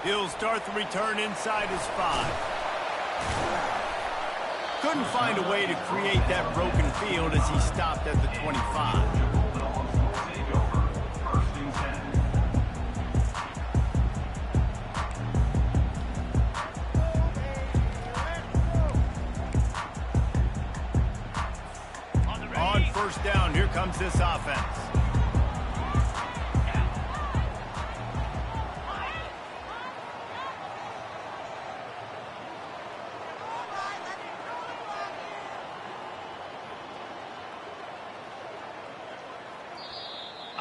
He'll start the return inside his 5. Couldn't find a way to create that broken field as he stopped at the 25. On first down, here comes this offense.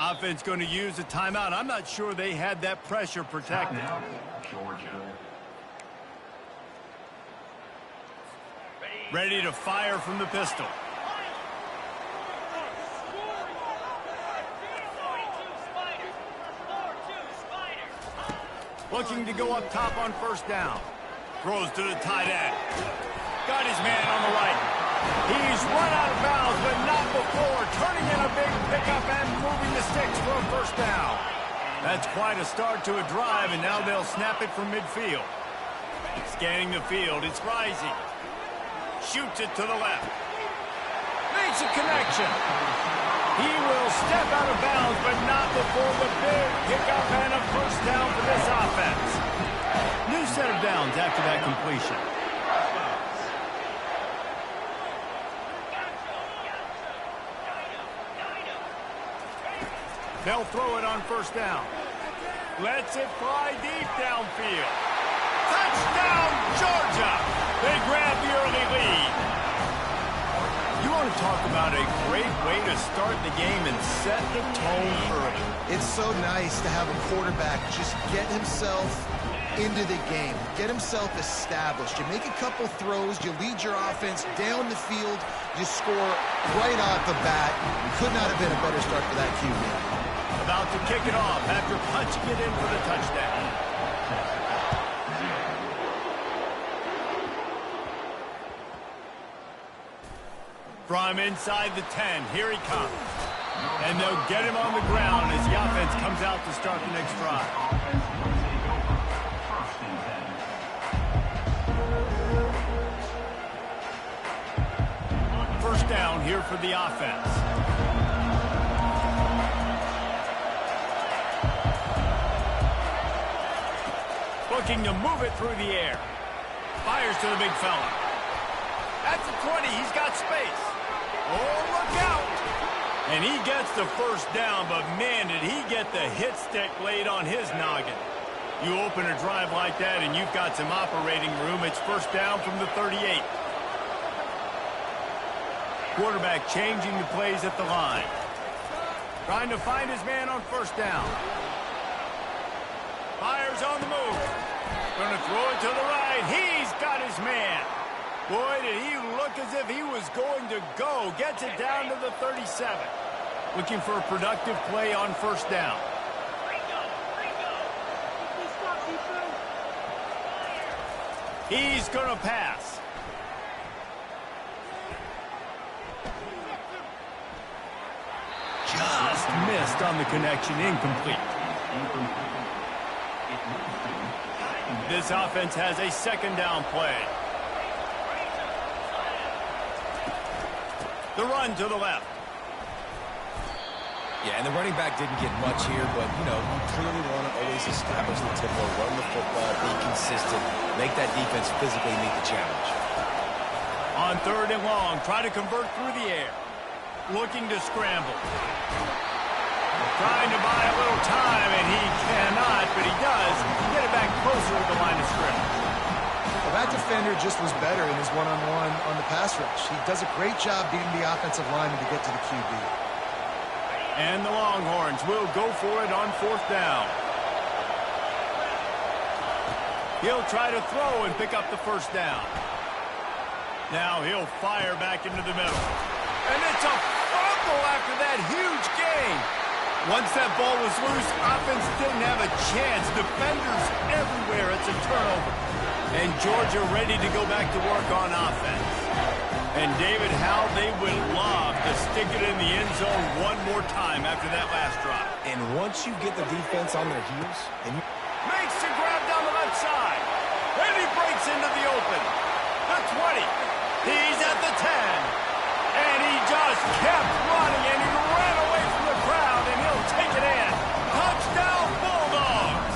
Offense going to use a timeout. I'm not sure they had that pressure protected. Georgia. Ready to fire from the pistol. Looking to go up top on first down. Throws to the tight end. Got his man on the right. He's run out of bounds, but not before. Turning in a big pickup and moving the sticks for a first down. That's quite a start to a drive, and now they'll snap it from midfield. Scanning the field, it's Breezy. Shoots it to the left. Makes a connection. He will step out of bounds, but not before the big pickup and a first down for this offense. New set of downs after that completion. They'll throw it on first down. Lets it fly deep downfield. Touchdown, Georgia! They grab the early lead. You want to talk about a great way to start the game and set the tone early. It's so nice to have a quarterback just get himself into the game, get himself established. You make a couple throws, you lead your offense down the field, you score right off the bat. Could not have been a better start for that QB. About to kick it off after punching it in for the touchdown. From inside the 10, here he comes. And they'll get him on the ground as the offense comes out to start the next drive. First down here for the offense. Looking to move it through the air. Fires to the big fella. At the 20, he's got space. Oh, look out! And he gets the first down, but man, did he get the hit stick laid on his noggin. You open a drive like that and you've got some operating room. It's first down from the 38. Quarterback changing the plays at the line. Trying to find his man on first down. Fires on the move. Going to throw it to the right. He's got his man. Boy, did he look as if he was going to go. Gets it down to the 37. Looking for a productive play on first down. He's going to pass. Just missed on the connection. Incomplete. This offense has a second down play. The run to the left. Yeah, and the running back didn't get much here, but, you know, you clearly want to always establish the tempo, run the football, be consistent, make that defense physically meet the challenge. On third and long, try to convert through the air. Looking to scramble. Trying to buy a little time, and he cannot, but he does get it back closer to the line of scrimmage. Well, that defender just was better in his one-on-one on the pass rush. He does a great job beating the offensive lineman to get to the QB. And the Longhorns will go for it on fourth down. He'll try to throw and pick up the first down. Now he'll fire back into the middle. And it's a fumble after that huge gain. Once that ball was loose, offense didn't have a chance. Defenders everywhere. It's a turnover. And Georgia ready to go back to work on offense. And David, how they would love to stick it in the end zone one more time after that last drive. And once you get the defense on their heels, and you makes the grab down the The 20. He's at the 10. And he just kept running, and he ran away from the crowd, and he'll take it in. Touchdown, Bulldogs!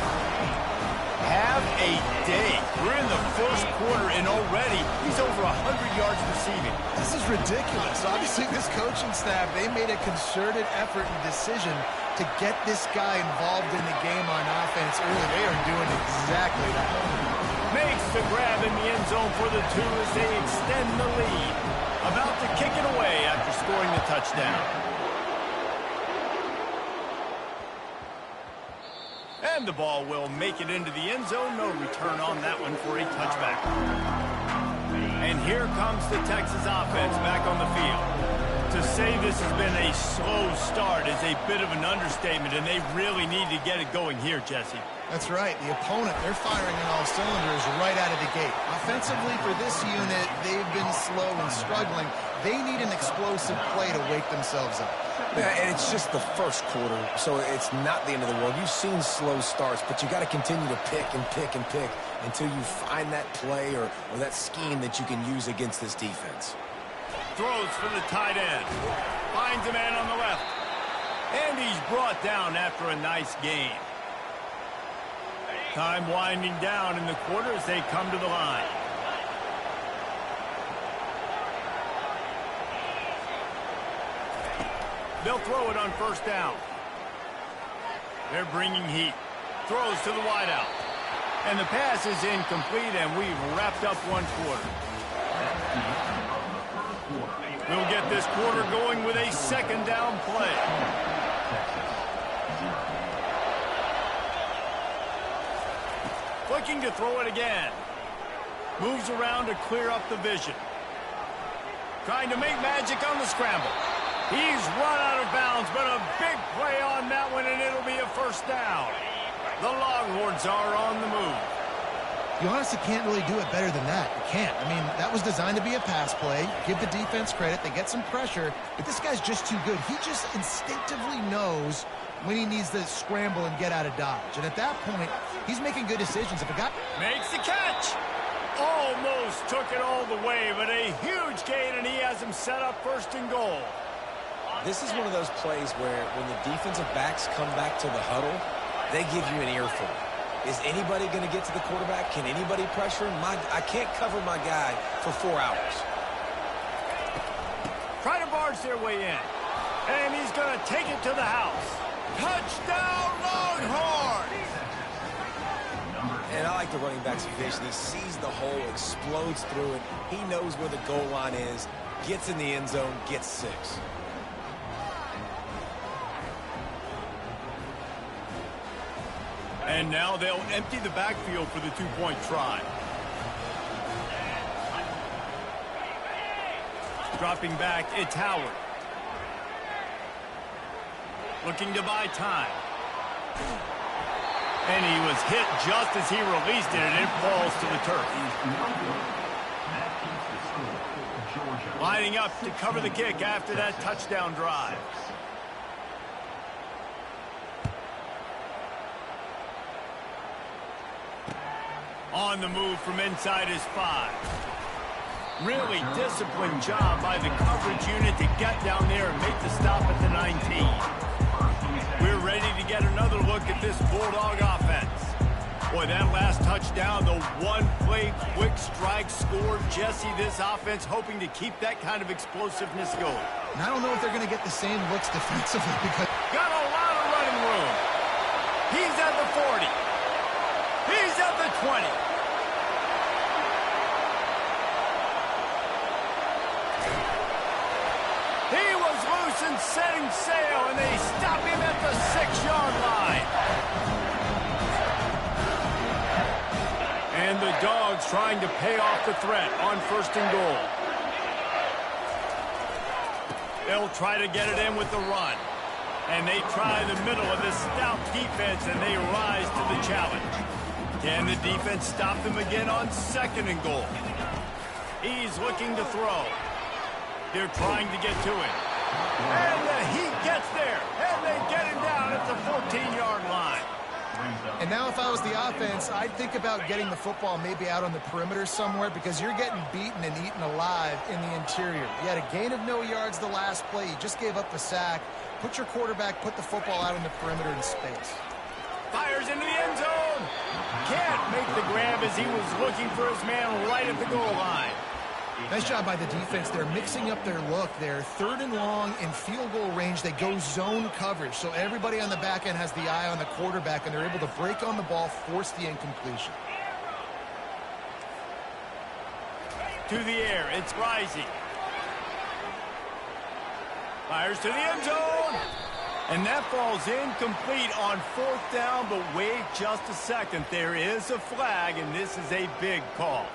Have a day. We're in the first quarter, and already he's over 100 yards receiving. This is ridiculous. Obviously, this coaching staff, they made a concerted effort and decision to get this guy involved in the game on offense early. They are doing exactly that. Makes the grab in the end zone for the 2 as they extend the lead. About to kick it away after scoring the touchdown. And the ball will make it into the end zone. No return on that one for a touchback. And here comes the Texas offense back on the field. To say this has been a slow start is a bit of an understatement, and they really need to get it going here, Jesse. That's right. The opponent, they're firing on all cylinders right out of the gate. Offensively, for this unit, they've been slow and struggling. They need an explosive play to wake themselves up. Yeah, and it's just the first quarter, so it's not the end of the world. You've seen slow starts, but you got to continue to pick and pick and pick until you find that play or that scheme that you can use against this defense. Throws for the tight end. Finds a man on the left. And he's brought down after a nice gain. Time winding down in the quarter as they come to the line. They'll throw it on first down. They're bringing heat. Throws to the wideout. And the pass is incomplete, and we've wrapped up one quarter. We'll get this quarter going with a second down play. Looking to throw it again. Moves around to clear up the vision. Trying to make magic on the scramble. He's run out of bounds, but a big play on that one, and it'll be a first down. The Longhorns are on the move. You honestly can't really do it better than that. You can't. I mean, that was designed to be a pass play. Give the defense credit. They get some pressure, but this guy's just too good. He just instinctively knows when he needs to scramble and get out of dodge. And at that point, he's making good decisions. If a guy makes the catch. Almost took it all the way, but a huge gain, and he has him set up first and goal. This is one of those plays where when the defensive backs come back to the huddle, they give you an earful. Is anybody going to get to the quarterback? Can anybody pressure him? I can't cover my guy for 4 hours. Try to barge their way in. And he's going to take it to the house. Touchdown, Longhorns! And I like the running back's vision. He sees the hole, explodes through it. He knows where the goal line is, gets in the end zone, gets 6. And now they'll empty the backfield for the two-point try. Dropping back, it's Howard. Looking to buy time. And he was hit just as he released it, and it falls to the turf. Lining up to cover the kick after that touchdown drive. On the move from inside his 5. Really disciplined job by the coverage unit to get down there and make the stop at the 19. We're ready to get another look at this Bulldog offense. Boy, that last touchdown, the one-play quick strike score. Jesse, this offense hoping to keep that kind of explosiveness going. And I don't know if they're going to get the same looks defensively because got a lot of running room. He's at the 40. He's at the 20. He was loose and setting sail, and they stop him at the 6-yard line. And the Dogs trying to pay off the threat on first and goal. They'll try to get it in with the run. And they try the middle of this stout defense, and they rise to the challenge. Can the defense stop them again on second and goal? He's looking to throw. They're trying to get to him. And he gets there, and they get him down at the 14-yard line. And now if I was the offense, I'd think about getting the football maybe out on the perimeter somewhere because you're getting beaten and eaten alive in the interior. You had a gain of no yards the last play. You just gave up a sack. Put your quarterback, put the football out in the perimeter in space. Fires into the end zone. Can't make the grab as he was looking for his man right at the goal line. Nice job by the defense. They're mixing up their look. They're 3rd and long in field goal range. They go zone coverage. So everybody on the back end has the eye on the quarterback, and they're able to break on the ball, force the incompletion. To the air, it's Breezy. Fires to the end zone. And that falls incomplete on 4th down, but wait just a second. There is a flag, and this is a big call.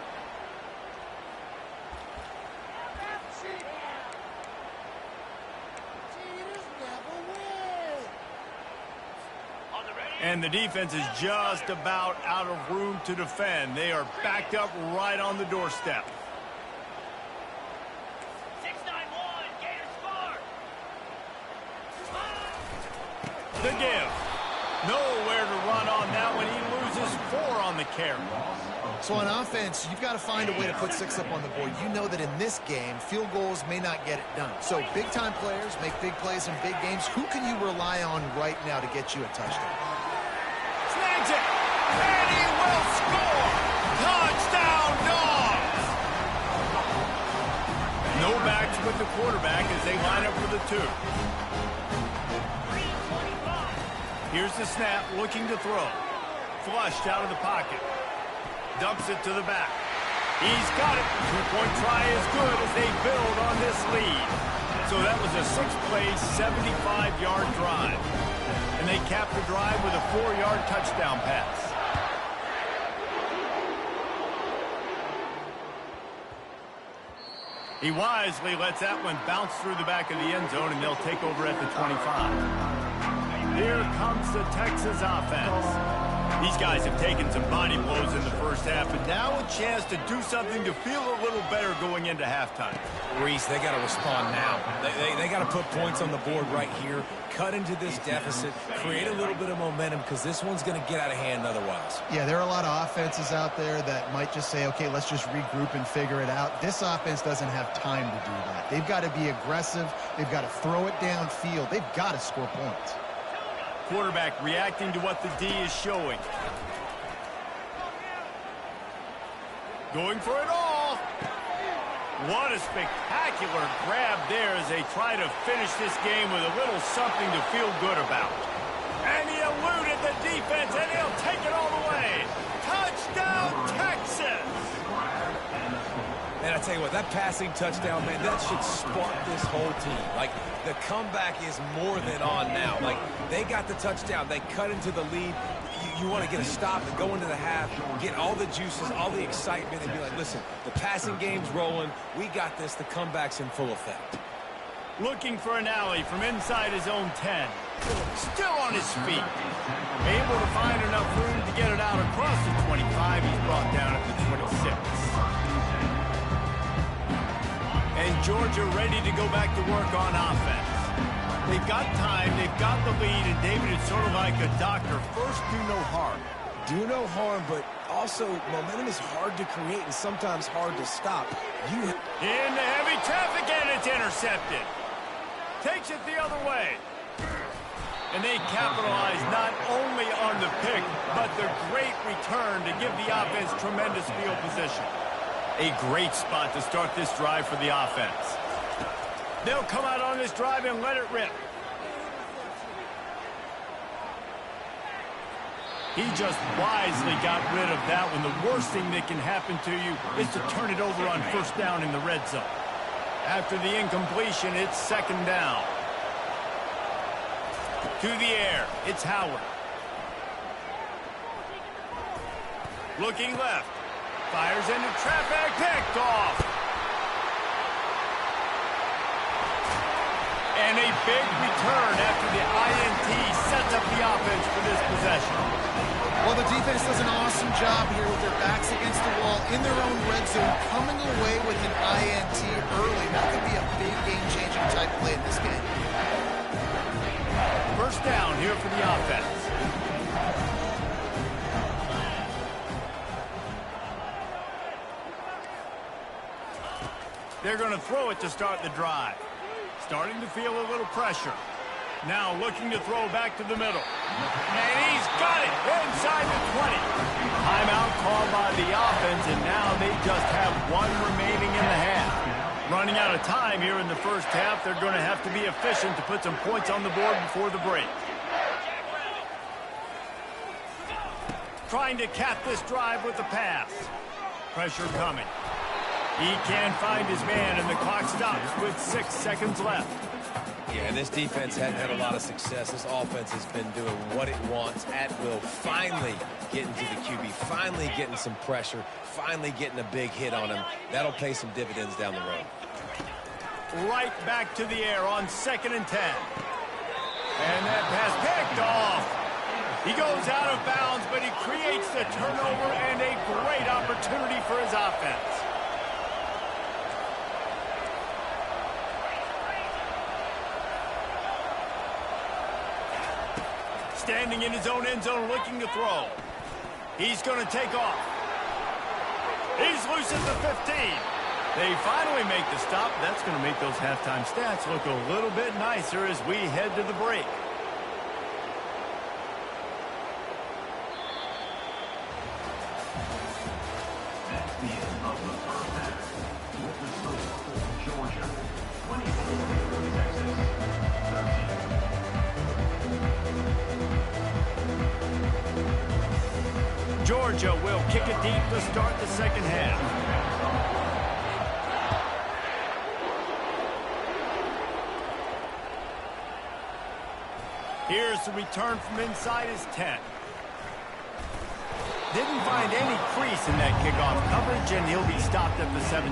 And the defense is just about out of room to defend. They are backed up right on the doorstep. 6-9-1, Gators score. The give. Nowhere to run on that one. He loses 4 on the carry. So on offense, you've got to find a way to put 6 up on the board. You know that in this game, field goals may not get it done. So big-time players make big plays in big games. Who can you rely on right now to get you a touchdown? Snags it. And he will score. Touchdown, Dogs. No backs with the quarterback as they line up for the 2. Here's the snap, looking to throw. Flushed out of the pocket. Dumps it to the back. He's got it. 2-point try is good as they build on this lead. So that was a 6-play, 75-yard drive. And they cap the drive with a 4-yard touchdown pass. He wisely lets that one bounce through the back of the end zone, and they'll take over at the 25. Here comes the Texas offense. These guys have taken some body blows in the first half, and now a chance to do something to feel a little better going into halftime. Reese, they got to respond now. They got to put points on the board right here, cut into this deficit, create a little bit of momentum because this one's going to get out of hand otherwise. Yeah, there are a lot of offenses out there that might just say, okay, let's just regroup and figure it out. This offense doesn't have time to do that. They've got to be aggressive. They've got to throw it downfield. They've got to score points. Quarterback reacting to what the D is showing. Going for it all. What a spectacular grab there as they try to finish this game with a little something to feel good about. And he eluded the defense, and he'll take it all the way. Touchdown, Texas! And I tell you what, that passing touchdown, man, that should spark this whole team. Like, the comeback is more than on now. Like, they got the touchdown. They cut into the lead. You want to get a stop and go into the half, get all the juices, all the excitement, and be like, listen, the passing game's rolling. We got this. The comeback's in full effect. Looking for an alley from inside his own 10. Still on his feet. Able to find enough room to get it out across the 25. He's brought down at the 26. And Georgia ready to go back to work on offense. They've got time, they've got the lead, and David, it's sort of like a doctor. First, do no harm. Do no harm, but also momentum is hard to create and sometimes hard to stop. Into heavy traffic, and it's intercepted. Takes it the other way. And they capitalize not only on the pick, but the great return to give the offense tremendous field position. A great spot to start this drive for the offense. They'll come out on this drive and let it rip. He just wisely got rid of that one. The worst thing that can happen to you is to turn it over on first down in the red zone. After the incompletion, it's 2nd down. To the air, it's Howard. Looking left. Fires into traffic, picked off. And a big return after the INT sets up the offense for this possession. Well, the defense does an awesome job here with their backs against the wall in their own red zone, coming away with an INT early. That could be a big game-changing type play in this game. First down here for the offense. They're going to throw it to start the drive. Starting to feel a little pressure. Now looking to throw back to the middle. And he's got it inside the 20. Timeout called by the offense, and now they just have one remaining in the half. Running out of time here in the first half, they're going to have to be efficient to put some points on the board before the break. Trying to cap this drive with the pass. Pressure coming. He can't find his man, and the clock stops with 6 seconds left. Yeah, and this defense hadn't had a lot of success. This offense has been doing what it wants at will. Finally getting to the QB, finally getting some pressure, finally getting a big hit on him. That'll pay some dividends down the road. Right back to the air on 2nd and 10. And that pass picked off. He goes out of bounds, but he creates the turnover and a great opportunity for his offense. Standing in his own end zone looking to throw. He's going to take off. He's loose at the 15. They finally make the stop. That's going to make those halftime stats look a little bit nicer as we head to the break. Georgia will kick it deep to start the second half. Here's the return from inside his 10. Didn't find any crease in that kickoff coverage, and he'll be stopped at the 17.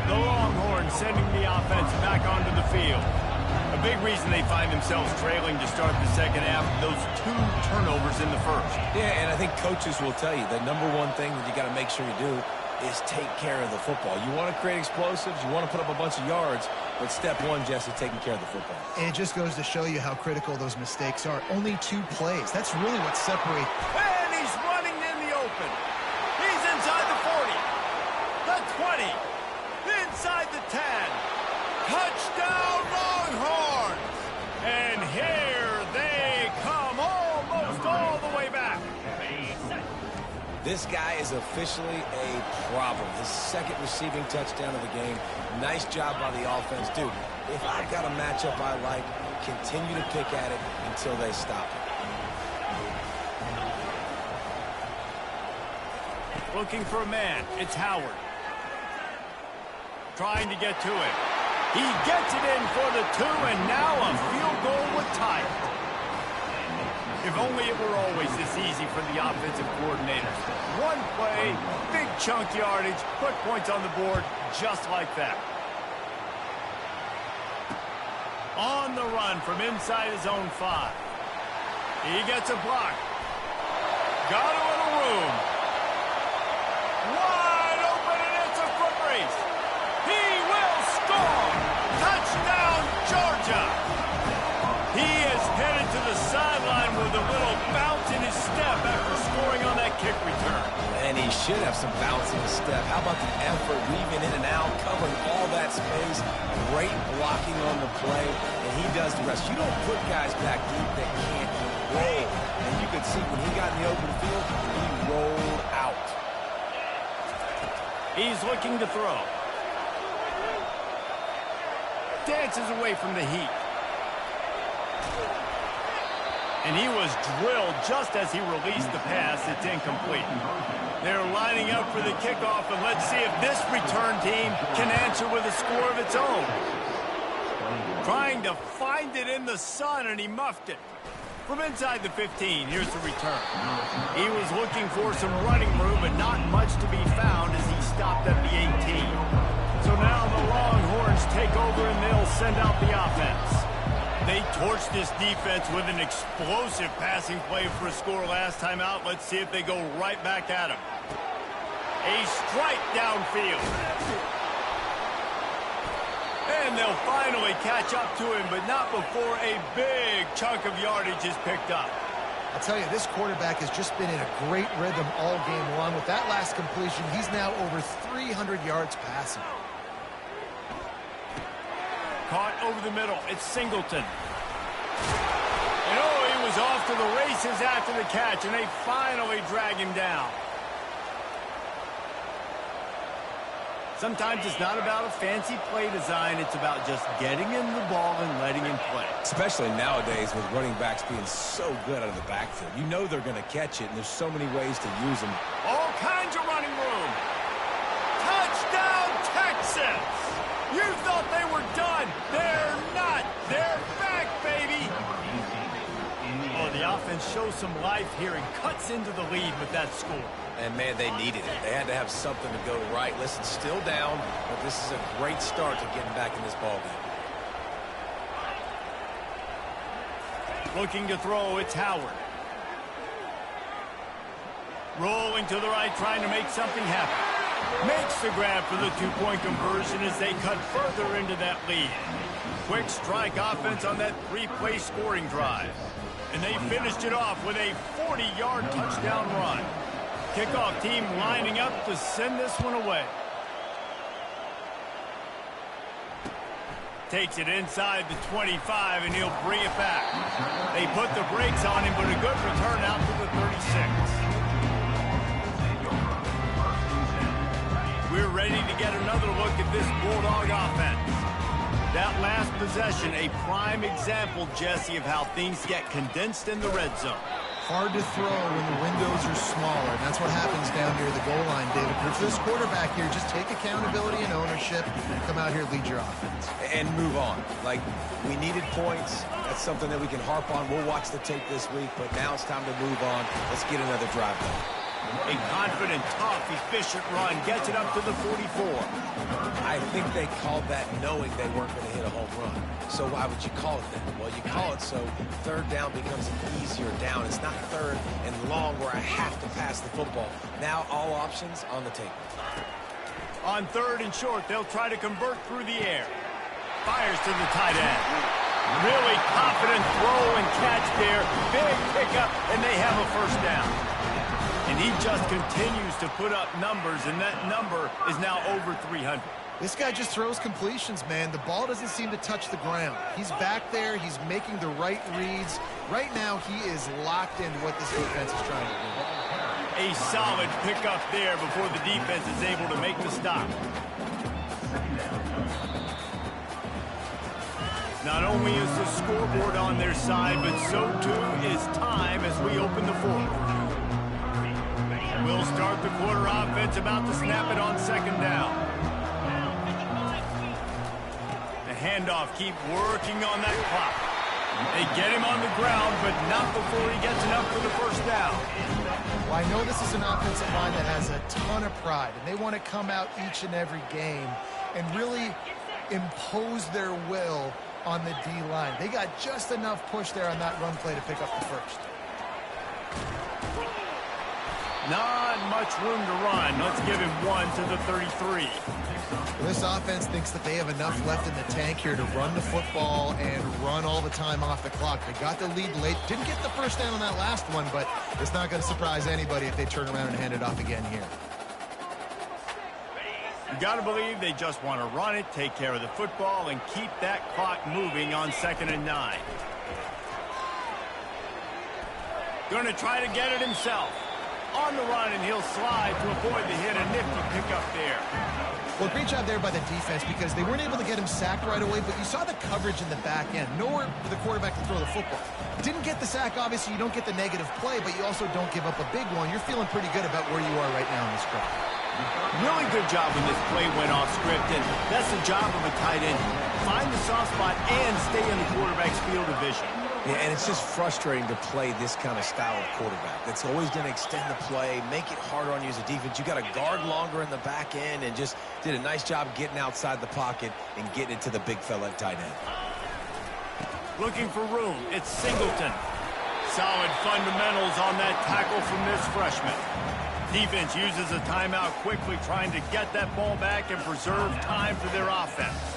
The Longhorns sending the offense back onto the field. A big reason they find themselves trailing to start the second half, those 2 turnovers in the first. Yeah, and I think coaches will tell you the number one thing that you got to make sure you do is take care of the football. You want to create explosives, you want to put up a bunch of yards, but step one, Jesse, taking care of the football. And it just goes to show you how critical those mistakes are. Only 2 plays. That's really what separates. And he's running in the open. He's inside the 40, the 20, inside the 10. Touchdown, Longhorns! And here they come, almost all the way back. This guy is officially a problem. His 2nd receiving touchdown of the game. Nice job by the offense. Dude, if I've got a matchup I like, continue to pick at it until they stop it. Looking for a man. It's Howard. Trying to get to it. He gets it in for the 2, and now a field goal would tie it. If only it were always this easy for the offensive coordinators. One play, big chunk yardage, put points on the board just like that. On the run from inside his own 5. He gets a block. Got a little room. Wide open, and it's a foot race. He will score! Touchdown, Georgia! He is headed to the sideline with a little bounce in his step after scoring on that kick return. And he should have some bounce in his step. How about the effort, weaving in and out, covering all that space, great blocking on the play, and he does the rest. You don't put guys back deep that can't roll. And you could see when he got in the open field, he rolled out. He's looking to throw. Dances away from the heat. And he was drilled just as he released the pass. It's incomplete. They're lining up for the kickoff, and let's see if this return team can answer with a score of its own. Trying to find it in the sun, and he muffed it. From inside the 15, here's the return. He was looking for some running room, but not much to be found as he stopped at the 18. So now the Longhorns take over, and they'll send out the offense. They torched this defense with an explosive passing play for a score last time out. Let's see if they go right back at him. A strike downfield. And they'll finally catch up to him, but not before a big chunk of yardage is picked up. I'll tell you, this quarterback has just been in a great rhythm all game long. With that last completion, he's now over 300 yards passing. Caught over the middle. It's Singleton. And oh, he was off to the races after the catch, and they finally drag him down. Sometimes it's not about a fancy play design. It's about just getting him the ball and letting him play. Especially nowadays with running backs being so good out of the backfield. You know they're going to catch it, and there's so many ways to use them. All kinds of running room. Touchdown, Texans! You thought they were done. They're not. They're back, baby. Oh, the offense shows some life here and cuts into the lead with that score. And, man, they needed it. They had to have something to go right. Listen, still down, but this is a great start to getting back in this ballgame. Looking to throw, it's Howard. Rolling to the right, trying to make something happen. Makes the grab for the two-point conversion as they cut further into that lead. Quick strike offense on that three-play scoring drive. And they finished it off with a 40-yard touchdown run. Kickoff team lining up to send this one away. Takes it inside the 25, and he'll bring it back. They put the brakes on him, but a good return out to the 36. We're ready to get another look at this Bulldog offense. That last possession, a prime example, Jesse, of how things get condensed in the red zone. Hard to throw when the windows are smaller, and that's what happens down near the goal line, David. But for this quarterback here, just take accountability and ownership, come out here, lead your offense. And move on. Like, we needed points. That's something that we can harp on. We'll watch the tape this week, but now it's time to move on. Let's get another drive done. A confident, tough, efficient run gets it up to the 44. I think they called that knowing they weren't going to hit a home run. So why would you call it that? Well, you call it so third down becomes an easier down. It's not third and long where I have to pass the football. Now all options on the table. On third and short, they'll try to convert through the air. Fires to the tight end. Really confident throw and catch there. Big pickup, and they have a first down. And he just continues to put up numbers, and that number is now over 300. This guy just throws completions, man. The ball doesn't seem to touch the ground. He's back there. He's making the right reads. Right now, he is locked into what this defense is trying to do. A solid pickup there before the defense is able to make the stop. Not only is the scoreboard on their side, but so too is time as we open the fourth. We'll start the quarter offense, about to snap it on second down. The handoff, keep working on that clock. They get him on the ground, but not before he gets enough for the first down. Well, I know this is an offensive line that has a ton of pride, and they want to come out each and every game and really impose their will on the D-line. They got just enough push there on that run play to pick up the first. Not much room to run. Let's give him one to the 33. This offense thinks that they have enough left in the tank here to run the football and run all the time off the clock. They got the lead late. Didn't get the first down on that last one, but it's not going to surprise anybody if they turn around and hand it off again here. You got to believe they just want to run it, take care of the football, and keep that clock moving on 2nd and 9. Going to try to get it himself. On the run, and he'll slide to avoid the hit. A nifty pickup there. Well, great job there by the defense because they weren't able to get him sacked right away, but you saw the coverage in the back end. Nowhere for the quarterback to throw the football. Didn't get the sack, obviously. You don't get the negative play, but you also don't give up a big one. You're feeling pretty good about where you are right now in this drive. Really good job when this play went off script, and that's the job of a tight end. Find the soft spot and stay in the quarterback's field of vision. Yeah, and it's just frustrating to play this kind of style of quarterback. That's always going to extend the play, make it harder on you as a defense. You got to guard longer in the back end, and just did a nice job getting outside the pocket and getting it to the big fella at tight end. Looking for room. It's Singleton. Solid fundamentals on that tackle from this freshman. Defense uses a timeout quickly, trying to get that ball back and preserve time for their offense.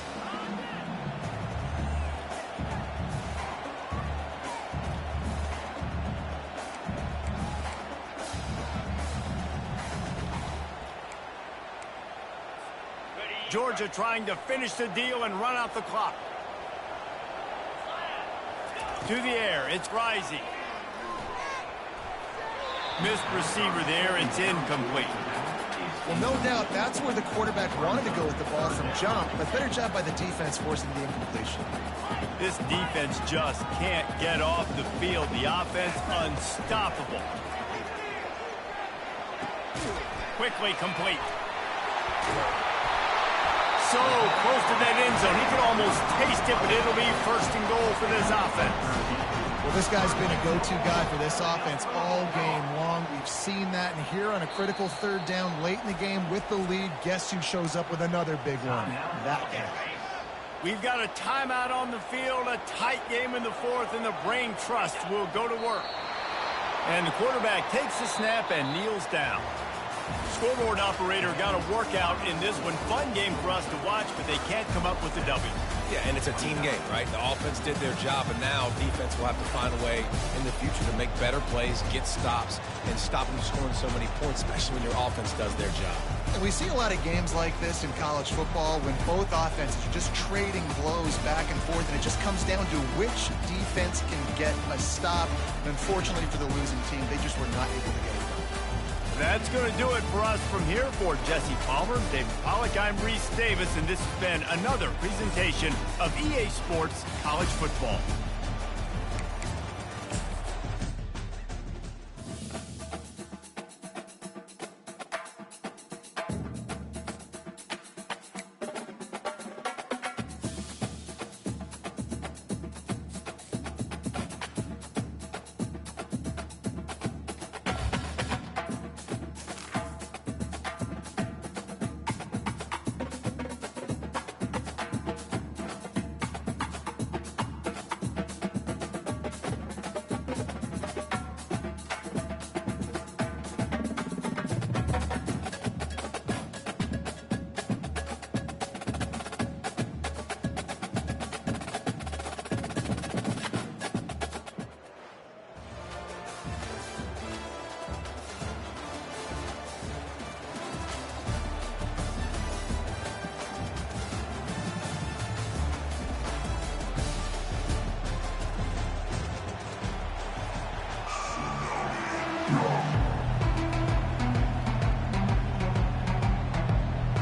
Georgia trying to finish the deal and run out the clock. To the air, it's Breezy. Missed receiver there, it's incomplete. Well, no doubt that's where the quarterback wanted to go with the ball from jump, but better job by the defense forcing the incompletion. This defense just can't get off the field. The offense unstoppable. Quickly complete. So close to that end zone. He can almost taste it, but it'll be first and goal for this offense. Well, this guy's been a go-to guy for this offense all game long. We've seen that, and here on a critical third down late in the game with the lead, guess who shows up with another big one? That guy. We've got a timeout on the field, a tight game in the fourth, and the brain trust will go to work. And the quarterback takes the snap and kneels down. Scoreboard operator got a workout in this one. Fun game for us to watch, but they can't come up with the W. Yeah, and it's a team game, right? The offense did their job, and now defense will have to find a way in the future to make better plays, get stops, and stop them scoring so many points, especially when your offense does their job. And we see a lot of games like this in college football when both offenses are just trading blows back and forth, and it just comes down to which defense can get a stop. And unfortunately for the losing team, they just were not able to get it done. That's going to do it for us from here. For Jesse Palmer, David Pollack, I'm Reese Davis, and this has been another presentation of EA Sports College Football.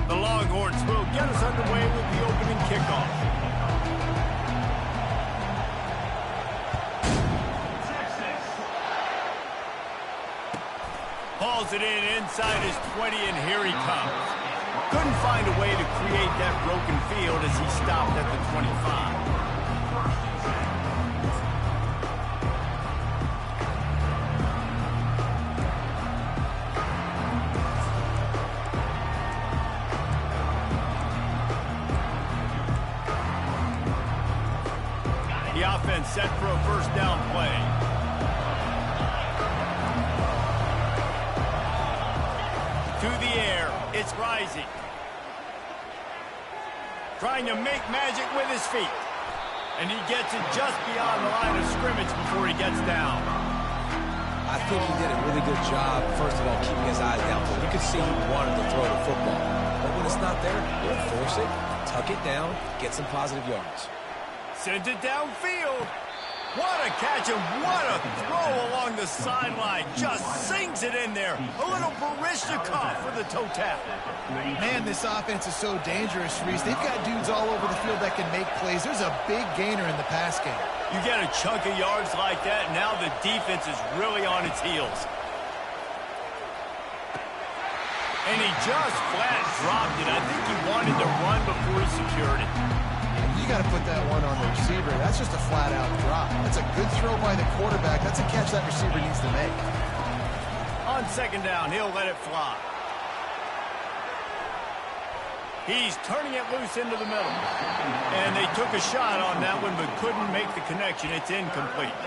The Longhorns will get us underway with the opening kickoff. Hauls it in inside his 20, and here he comes. Couldn't find a way to create that broken field as he stopped at the 25. The offense set for a first down play. To the air, it's Breezy. Trying to make magic with his feet. And he gets it just beyond the line of scrimmage before he gets down. I think he did a really good job, first of all, keeping his eyes downfield. You could see he wanted to throw the football. But when it's not there, don't force it. Tuck it down, get some positive yards. Sends it downfield. What a catch and what a throw along the sideline. Just sinks it in there. A little Baryshnikov for the toe tap. Man, this offense is so dangerous, Reese. They've got dudes all over the field that can make plays. There's a big gainer in the pass game. You get a chunk of yards like that, and now the defense is really on its heels. And he just flat dropped it. I think he wanted to run before he secured it. You got to put that one on the receiver. That's just a flat-out drop. That's a good throw by the quarterback. That's a catch that receiver needs to make. On second down, he'll let it fly. He's turning it loose into the middle. And they took a shot on that one, but couldn't make the connection. It's incomplete.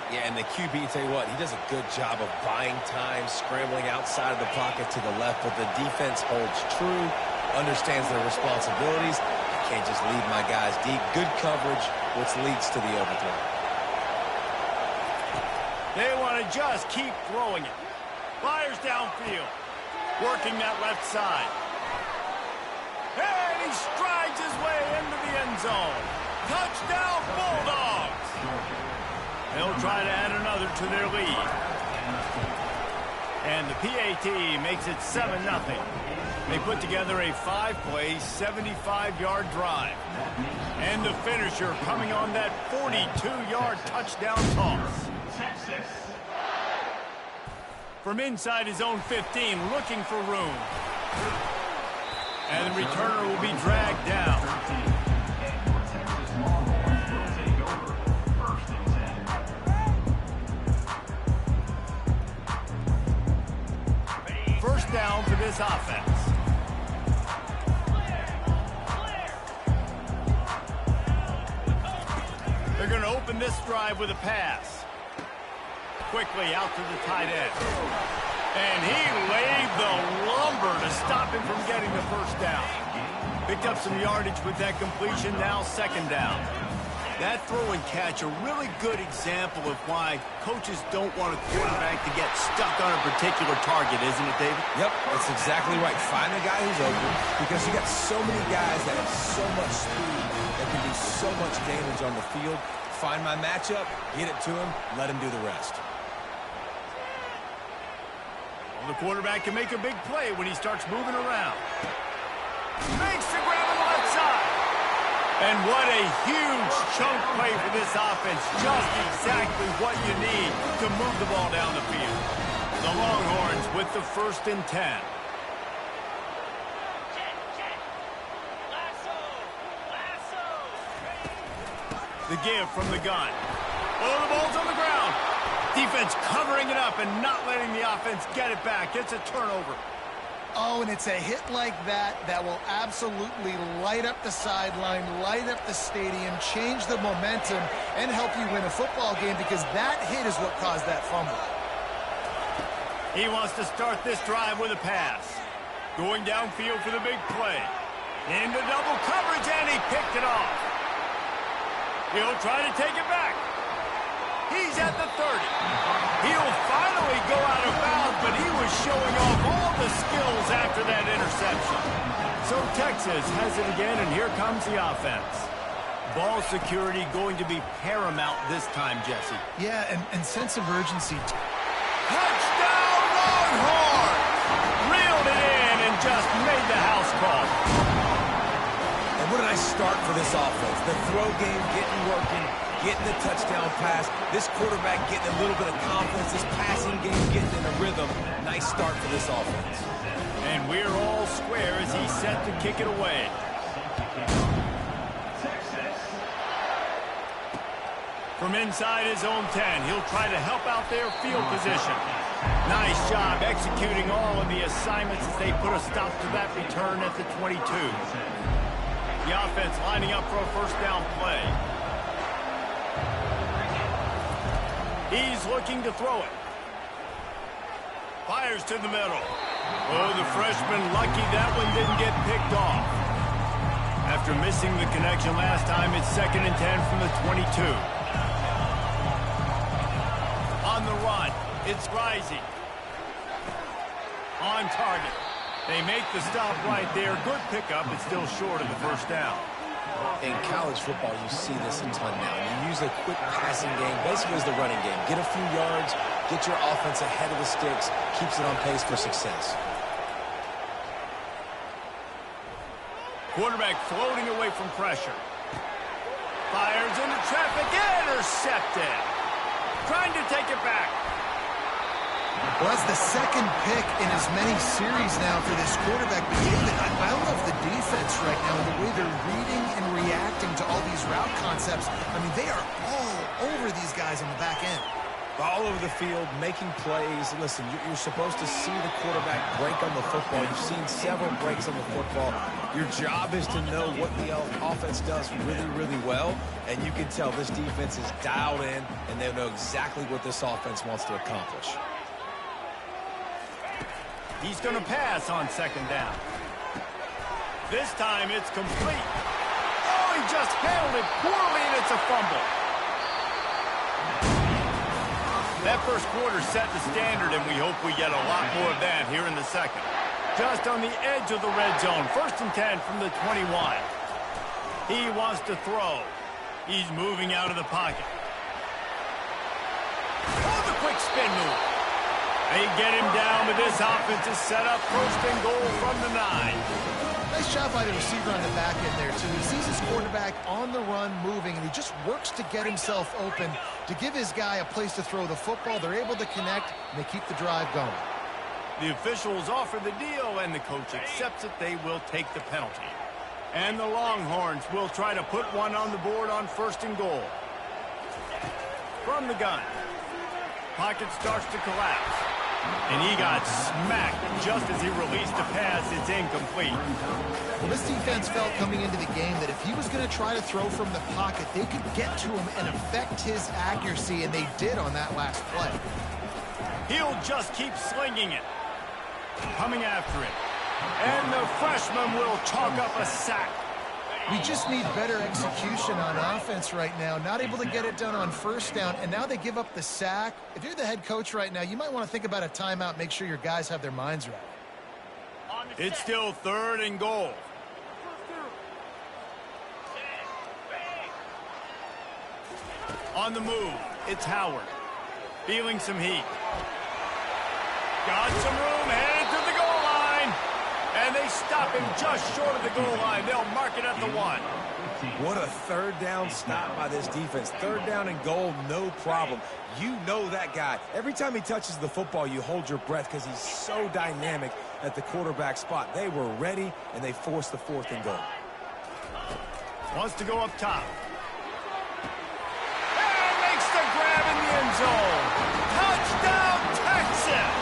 Yeah, and the QB, tell you what, he does a good job of buying time, scrambling outside of the pocket to the left, but the defense holds true, understands their responsibilities. Can't just leave my guys deep. Good coverage, which leads to the overthrow. They want to just keep throwing it. Fires downfield. Working that left side. And he strides his way into the end zone. Touchdown, Bulldogs! They'll try to add another to their lead. And the PAT makes it 7-0. They put together a 5-play, 75-yard drive. And the finisher coming on that 42-yard touchdown toss. From inside his own 15, looking for room. And the returner will be dragged down. First down for this offense. They're going to open this drive with a pass. Quickly out to the tight end. And he laid the lumber to stop him from getting the first down. Picked up some yardage with that completion, now second down. That throw and catch, a really good example of why coaches don't want a quarterback to get stuck on a particular target, isn't it, David? Yep, that's exactly right. Find the guy who's open, because you got so many guys that have so much speed that can do so much damage on the field. Find my matchup, get it to him, let him do the rest. Well, the quarterback can make a big play when he starts moving around. Makes the grab on the left side. And what a huge chunk play for this offense. Just exactly what you need to move the ball down the field. The Longhorns with the 1st and 10. The give from the gun. Oh, the ball's on the ground. Defense covering it up and not letting the offense get it back. It's a turnover. Oh, and it's a hit like that that will absolutely light up the sideline, light up the stadium, change the momentum, and help you win a football game, because that hit is what caused that fumble. He wants to start this drive with a pass. Going downfield for the big play. Into double coverage, and he picked it off. He'll try to take it back. He's at the 30. He'll finally go out of bounds, but he was showing off all the skills after that interception. So Texas has it again, and here comes the offense. Ball security going to be paramount this time, Jesse. Yeah, and sense of urgency. Touchdown, Longhorns! Reeled it in and just made the house call. And what did I start for this offense? The throw game getting working, getting the touchdown pass. This quarterback getting a little bit of confidence. This passing game getting in a rhythm. Nice start for this offense. And we're all square as he's set to kick it away. From inside his own 10, he'll try to help out their field position. Nice job executing all of the assignments as they put a stop to that return at the 22. The offense lining up for a first down play. He's looking to throw it. Fires to the middle. Oh, the freshman lucky that one didn't get picked off. After missing the connection last time, it's 2nd and 10 from the 22. On the run, it's Breezy. On target. They make the stop right there. Good pickup, but still short of the first down. In college football, you see this a ton now. You use a quick passing game, basically as the running game. Get a few yards, get your offense ahead of the sticks, keeps it on pace for success. Quarterback floating away from pressure. Fires into traffic, intercepted. Trying to take it back. Well, that's the second pick in as many series now for this quarterback. But David, I love the defense right now, the way they're reading and reacting to all these route concepts. I mean, they are all over these guys on the back end. All over the field, making plays. Listen, you're supposed to see the quarterback break on the football. You've seen several breaks on the football. Your job is to know what the offense does really, really well. And you can tell this defense is dialed in, and they know exactly what this offense wants to accomplish. He's going to pass on 2nd down. This time it's complete. Oh, he just handled it poorly, and it's a fumble. That first quarter set the standard, and we hope we get a lot more of that here in the second. Just on the edge of the red zone. 1st and 10 from the 21. He wants to throw. He's moving out of the pocket. spin move. They get him down, but this offense is set up first and goal from the 9. Nice job by the receiver on the back end there, too. He sees his quarterback on the run moving, and he just works to get himself open to give his guy a place to throw the football. They're able to connect, and they keep the drive going. The officials offer the deal, and the coach accepts it. They will take the penalty. And the Longhorns will try to put one on the board on first and goal. From the gun. Pocket starts to collapse. And he got smacked just as he released the pass. It's incomplete. Well, this defense felt coming into the game that if he was going to try to throw from the pocket, they could get to him and affect his accuracy, and they did on that last play. He'll just keep slinging it. Coming after it. And the freshman will chalk up a sack. We just need better execution on offense right now. Not able to get it done on first down, and now they give up the sack. If you're the head coach right now, you might want to think about a timeout, make sure your guys have their minds right. It's still third and goal. On the move, it's Howard. Feeling some heat. Got some room, headed to the goal line. And they stop him just short of the goal line. They'll mark it at the 1. What a third down stop by this defense. Third down and goal, no problem. You know that guy. Every time he touches the football, you hold your breath because he's so dynamic at the quarterback spot. They were ready, and they forced the 4th and goal. Wants to go up top. And makes the grab in the end zone. Touchdown, Texas!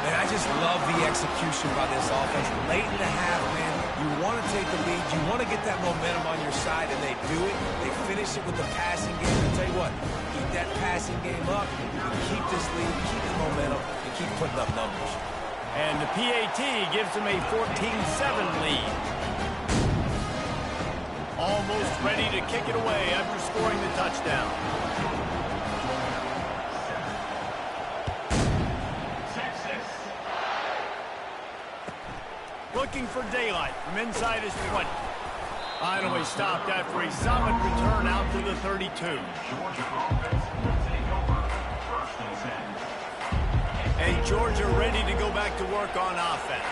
And I just love the execution by this offense. Late in the half, man, you want to take the lead. You want to get that momentum on your side, and they do it. They finish it with the passing game. I'll tell you what, keep that passing game up, and keep this lead, keep the momentum, and keep putting up numbers. And the PAT gives them a 14-7 lead. Almost ready to kick it away after scoring the touchdown. Looking for daylight from inside his 20. Finally stopped after a solid return out to the 32. And Georgia ready to go back to work on offense.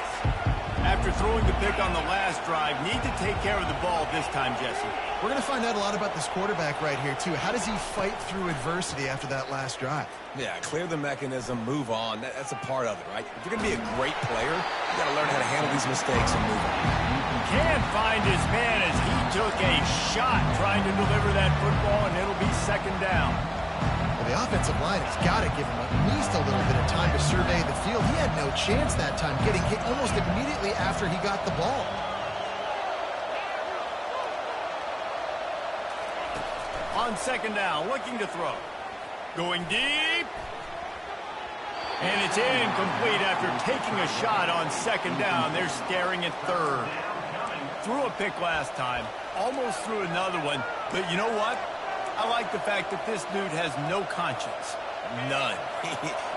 After throwing the pick on the last drive, need to take care of the ball this time, Jesse. We're going to find out a lot about this quarterback right here, too. How does he fight through adversity after that last drive? Yeah, clear the mechanism, move on. That's a part of it, right? If you're going to be a great player, you got to learn how to handle these mistakes and move on. Can't find his man as he took a shot trying to deliver that football, and it'll be second down. Well, the offensive line has got to give him at least a little bit of time to survey the field. He had no chance that time, getting hit almost immediately after he got the ball. On second down, looking to throw. Going deep. And it's incomplete after taking a shot on second down. They're staring at third. Threw a pick last time. Almost threw another one. But you know what? I like the fact that this dude has no conscience. None.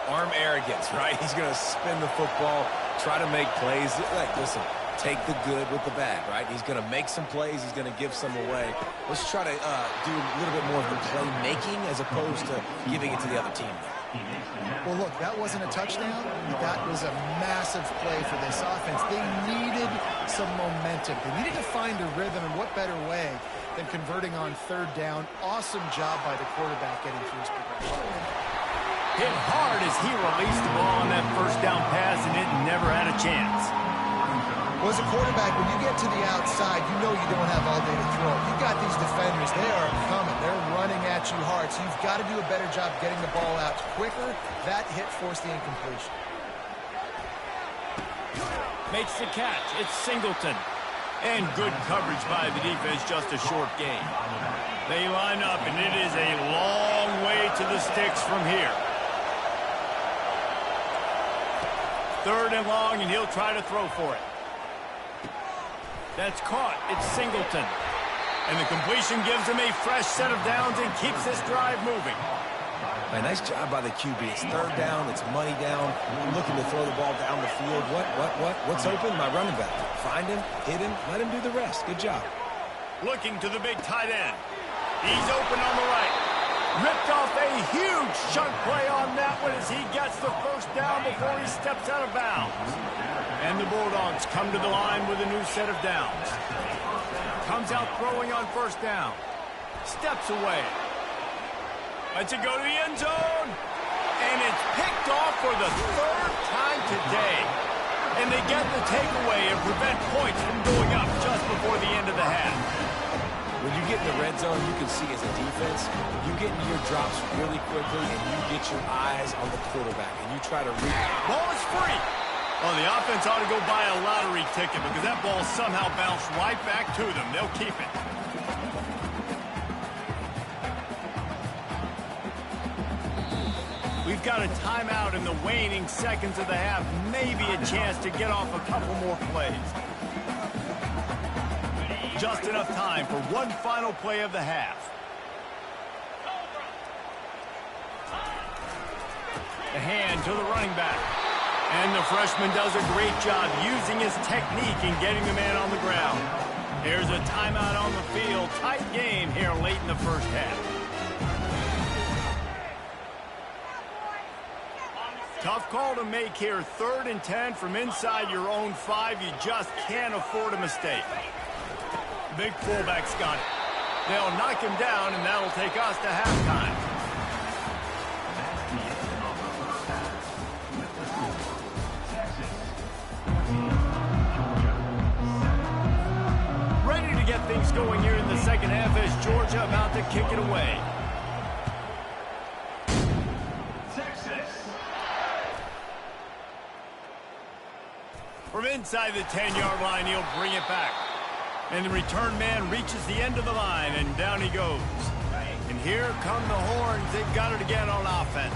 Arm arrogance, right? He's going to spin the football, try to make plays. Like, listen, take the good with the bad, right? He's going to make some plays. He's going to give some away. Let's try to do a little bit more of the playmaking as opposed to giving it to the other team. Well, look, that wasn't a touchdown. That was a massive play for this offense. They needed some momentum. They needed to find a rhythm, and what better way than converting on third down. Awesome job by the quarterback getting through his progression. Hit hard as he released the ball on that first down pass, and it never had a chance. Well, as a quarterback, when you get to the outside, you know you don't have all day to throw. You got these defenders. They are coming. They're running at you hard, so you've got to do a better job getting the ball out quicker. That hit forced the incompletion. Makes the catch. It's Singleton. And good coverage by the defense, just a short gain. They line up, and it is a long way to the sticks from here. Third and long, and he'll try to throw for it. That's caught. It's Singleton. And the completion gives him a fresh set of downs and keeps this drive moving. A nice job by the QB. It's third down. It's money down. I'm looking to throw the ball down the field. What's open? My running back. Find him, hit him, let him do the rest. Good job. Looking to the big tight end. He's open on the right. Ripped off a huge chunk play on that one as he gets the first down before he steps out of bounds. And the Bulldogs come to the line with a new set of downs. Comes out throwing on first down. Steps away. Lets it go to the end zone. And it's picked off for the third time today. And they get the takeaway and prevent points from going up just before the end of the half. When you get in the red zone, you can see as a defense, you get into your drops really quickly and you get your eyes on the quarterback and you try to read. Ball is free. Oh, the offense ought to go buy a lottery ticket because that ball somehow bounced right back to them. They'll keep it. We've got a timeout in the waning seconds of the half. Maybe a chance to get off a couple more plays. Just enough time for one final play of the half. The hand to the running back. And the freshman does a great job using his technique and getting the man on the ground. There's a timeout on the field. Tight game here late in the first half. Tough call to make here. 3rd and 10 from inside your own 5. You just can't afford a mistake. Big fullback's got it. They'll knock him down, and that'll take us to halftime. Ready to get things going here in the second half as Georgia about to kick it away. From inside the 10-yard line, he'll bring it back. And the return man reaches the end of the line, and down he goes. And here come the horns. They've got it again on offense.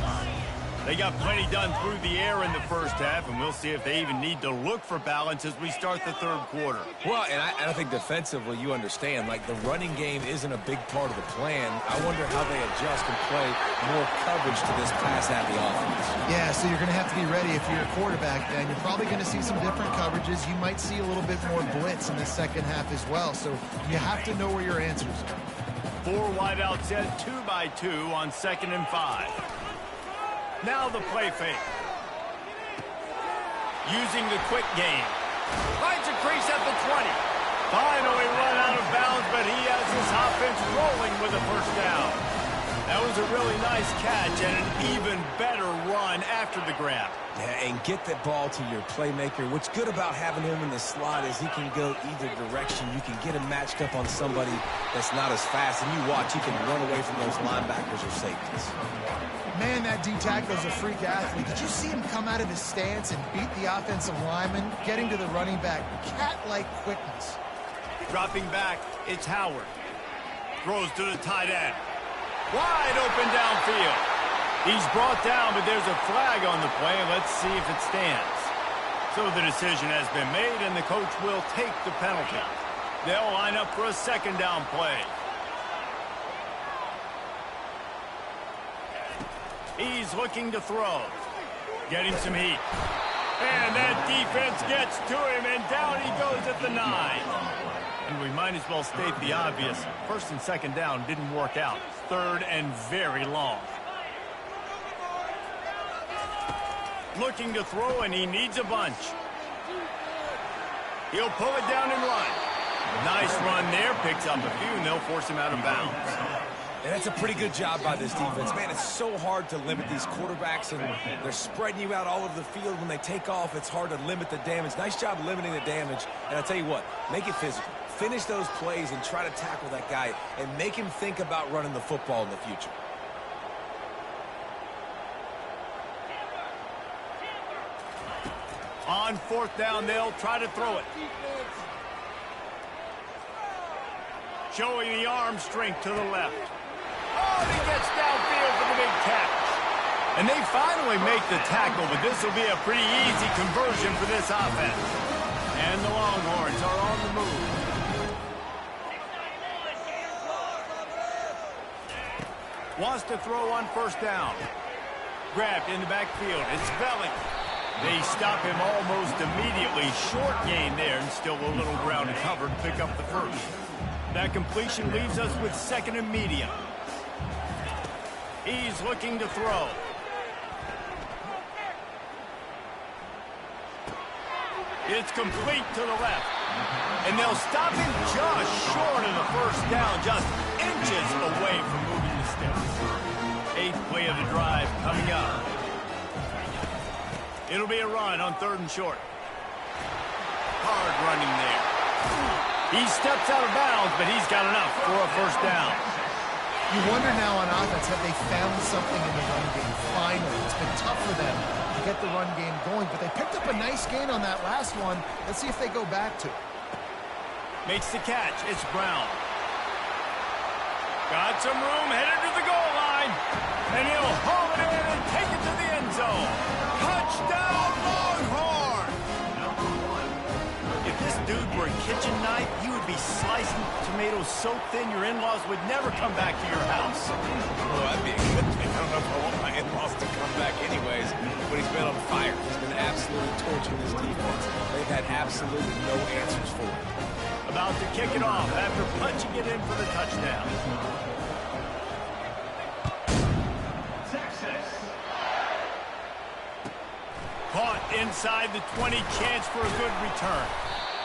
They got plenty done through the air in the first half, and we'll see if they even need to look for balance as we start the third quarter. Well, and I think defensively, you understand, like the running game isn't a big part of the plan. I wonder how they adjust and play more coverage to this pass-happy offense. Yeah, so you're going to have to be ready if you're a quarterback, then. You're probably going to see some different coverages. You might see a little bit more blitz in the second half as well, so you have to know where your answers are. 4 wideouts set 2 by 2 on 2nd and 5. Now the play fake. Using the quick game. Finds a crease at the 20. Finally run out of bounds, but he has his offense rolling with a first down. That was a really nice catch and an even better run after the grab. Yeah, and get that ball to your playmaker. What's good about having him in the slot is he can go either direction. You can get him matched up on somebody that's not as fast, and you watch, he can run away from those linebackers or safeties. Man, that D-tackle is a freak athlete. Did you see him come out of his stance and beat the offensive lineman, getting to the running back? Cat-like quickness. Dropping back, it's Howard. Throws to the tight end. Wide open downfield. He's brought down, but there's a flag on the play. Let's see if it stands. So the decision has been made, and the coach will take the penalty. They'll line up for a second down play. He's looking to throw. Getting some heat. And that defense gets to him, and down he goes at the 9. And we might as well state the obvious. 1st and 2nd down didn't work out. 3rd and very long. Looking to throw, and he needs a bunch. He'll pull it down and run. Nice run there. Picks up a few, and they'll force him out of bounds. And that's a pretty good job by this defense. Man, it's so hard to limit these quarterbacks, and they're spreading you out all over the field. When they take off, it's hard to limit the damage. Nice job limiting the damage. And I'll tell you what, make it physical. Finish those plays and try to tackle that guy and make him think about running the football in the future. On 4th down, they'll try to throw it. Showing the arm strength to the left. Oh, and he gets downfield for the big catch. And they finally make the tackle, but this will be a pretty easy conversion for this offense. And the Longhorns are on the move. Wants to throw on 1st down. Grabbed in the backfield. It's Belling. They stop him almost immediately. Short gain there, and still a little ground covered. Pick up the 1st. That completion leaves us with 2nd and medium. He's looking to throw. It's complete to the left. And they'll stop him just short of the first down, just inches away from moving the sticks. 8th play of the drive coming up. It'll be a run on 3rd and short. Hard running there. He steps out of bounds, but he's got enough for a first down. You wonder now on offense, have they found something in the run game? Finally, it's been tough for them to get the run game going, but they picked up a nice gain on that last one. Let's see if they go back to it. Makes the catch. It's Brown. Got some room, headed to the goal line. And he'll haul it in and take it to the end zone. Touchdown, Longhorn! If this dude were a kitchen knife, you would be slicing tomatoes so thin your in-laws would never come back to your house. Well, that'd be a good thing. I don't know if I want my in-laws to come back anyways, but he's been on fire. He's been absolutely torching this defense. They've had absolutely no answers for him. About to kick it off after punching it in for the touchdown. Caught inside the 20, chance for a good return.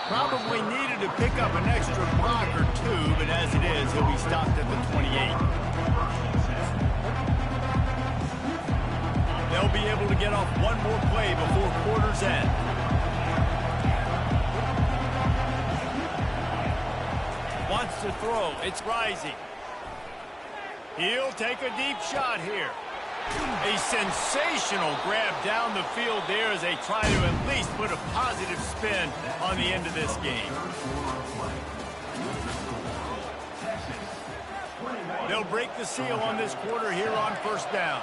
Probably needed to pick up an extra block or two, but as it is, he'll be stopped at the 28. They'll be able to get off one more play before quarter's end. Wants to throw. It's Breezy. He'll take a deep shot here. A sensational grab down the field there as they try to at least put a positive spin on the end of this game. They'll break the seal on this quarter here on 1st down.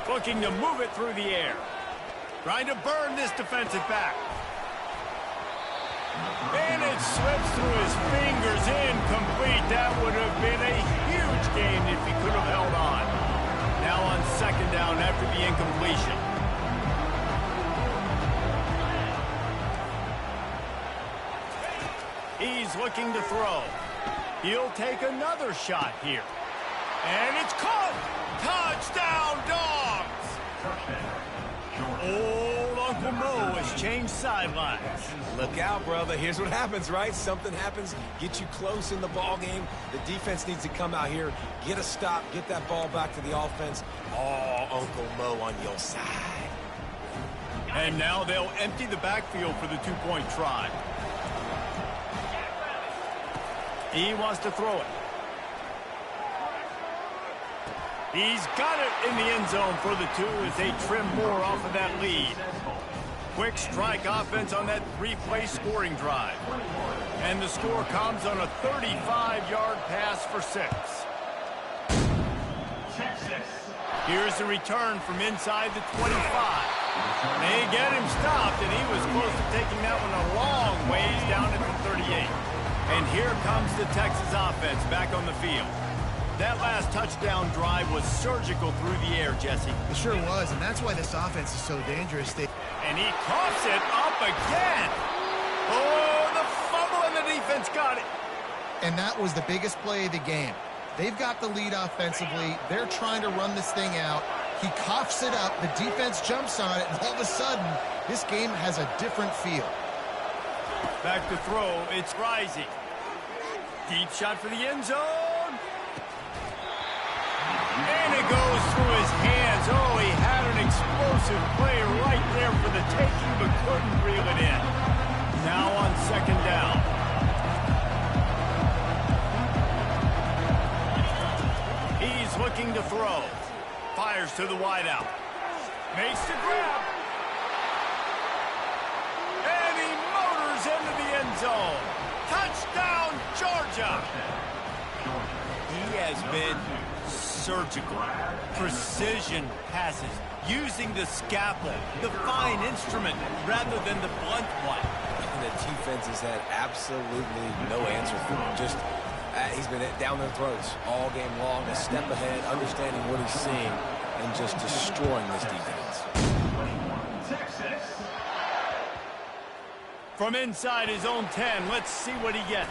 Looking to move it through the air. Trying to burn this defensive back. And it slips through his fingers, incomplete. That would have been a huge gain if he could have held on. Now on 2nd down after the incompletion. He's looking to throw. He'll take another shot here. And it's caught! Touchdown, Dogs! Old Uncle Mo has changed sidelines. Look out, brother. Here's what happens, right? Something happens, get you close in the ball game. The defense needs to come out here, get a stop, get that ball back to the offense. Oh, Uncle Mo on your side. And now they'll empty the backfield for the 2-point try. He wants to throw it. He's got it in the end zone for the 2 as they trim more off of that lead. Quick strike offense on that 3-play scoring drive. And the score comes on a 35-yard pass for 6. Here's the return from inside the 25. They get him stopped, and he was close to taking that one a long ways down at the 38. And here comes the Texas offense back on the field. That last touchdown drive was surgical through the air, Jesse. It sure was, and that's why this offense is so dangerous. And he coughs it up again. Oh, the fumble, and the defense got it. And that was the biggest play of the game. They've got the lead offensively. They're trying to run this thing out. He coughs it up. The defense jumps on it, and all of a sudden, this game has a different feel. Back to throw. It's Breezy. Deep shot for the end zone. And it goes through his hands. Oh, he had an explosive play right there for the taking, but couldn't reel it in. Now on 2nd down. He's looking to throw. Fires to the wideout. Makes the grab. And he motors into the end zone. Touchdown, Georgia. He has been surgical, precision passes, using the scalpel, the fine instrument, rather than the blunt one. And the defense has had absolutely no answer for him. Just, he's been down their throats all game long, a step ahead, understanding what he's seeing, and just destroying this defense. From inside his own 10, let's see what he gets.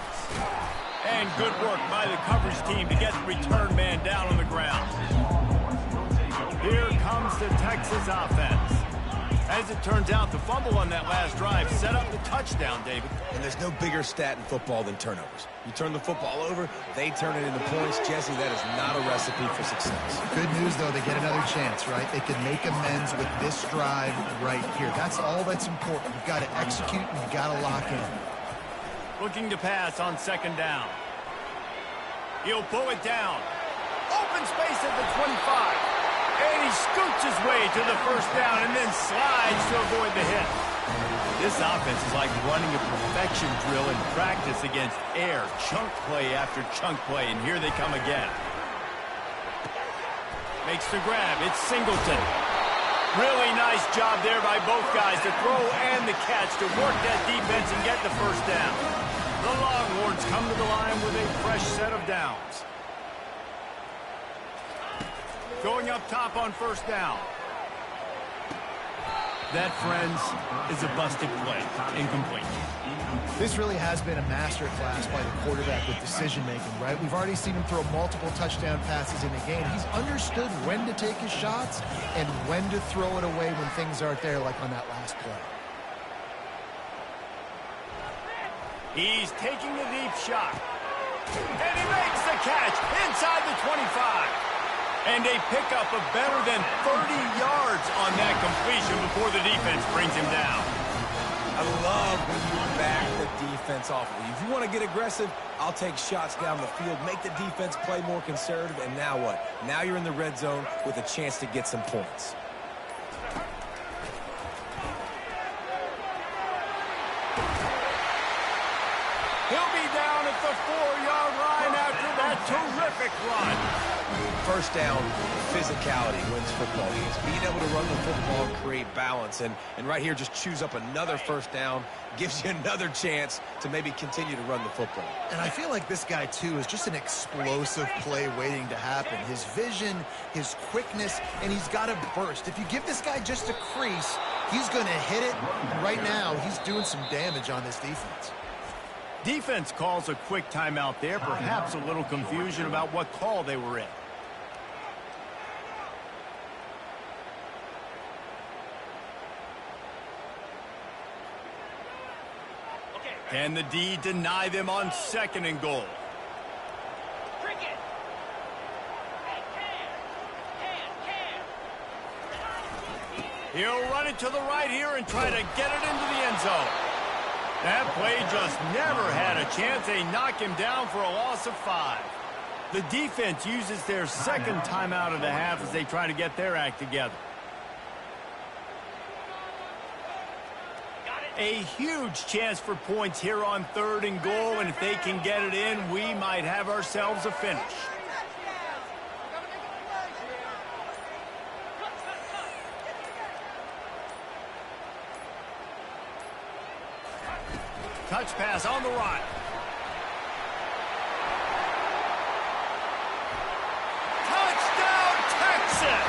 And good work by the coverage team to get the return man down on the ground. Here comes the Texas offense. As it turns out, the fumble on that last drive set up the touchdown, David. And there's no bigger stat in football than turnovers. You turn the football over, they turn it into points. Jesse, that is not a recipe for success. Good news, though, they get another chance, right? They can make amends with this drive right here. That's all that's important. You've got to execute and you've got to lock in. Looking to pass on second down. He'll pull it down. Open space at the 25. And he scoots his way to the first down and then slides to avoid the hit. This offense is like running a perfection drill in practice against air. Chunk play after chunk play, and here they come again. Makes the grab. It's Singleton. Really nice job there by both guys to throw and the catch to work that defense and get the first down. The Longhorns come to the line with a fresh set of downs. Going up top on first down. That, friends, is a busted play. Incomplete. This really has been a masterclass by the quarterback with decision-making, right? We've already seen him throw multiple touchdown passes in the game. He's understood when to take his shots and when to throw it away when things aren't there, like on that last play. He's taking a deep shot. And he makes the catch inside the 25. And a pickup of better than 30 yards on that completion before the defense brings him down. I love when you back the defense off. If you want to get aggressive, I'll take shots down the field, make the defense play more conservative, and now what? Now you're in the red zone with a chance to get some points. He'll be down at the 4-yard line after that terrific run. First down, physicality wins football games. Being able to run the football and create balance. And right here, just choose up another first down, gives you another chance to maybe continue to run the football. And I feel like this guy, too, is just an explosive play waiting to happen. His vision, his quickness, and he's got a burst. If you give this guy just a crease, he's going to hit it. And right now, he's doing some damage on this defense. Defense calls a quick timeout there, perhaps a little confusion about what call they were in. Can the D deny them on second and goal? He'll run it to the right here and try to get it into the end zone. That play just never had a chance. They knock him down for a loss of 5. The defense uses their second timeout of the half as they try to get their act together. A huge chance for points here on third and goal, and if they can get it in, we might have ourselves a finish. Touch pass on the run. Touchdown, Texas!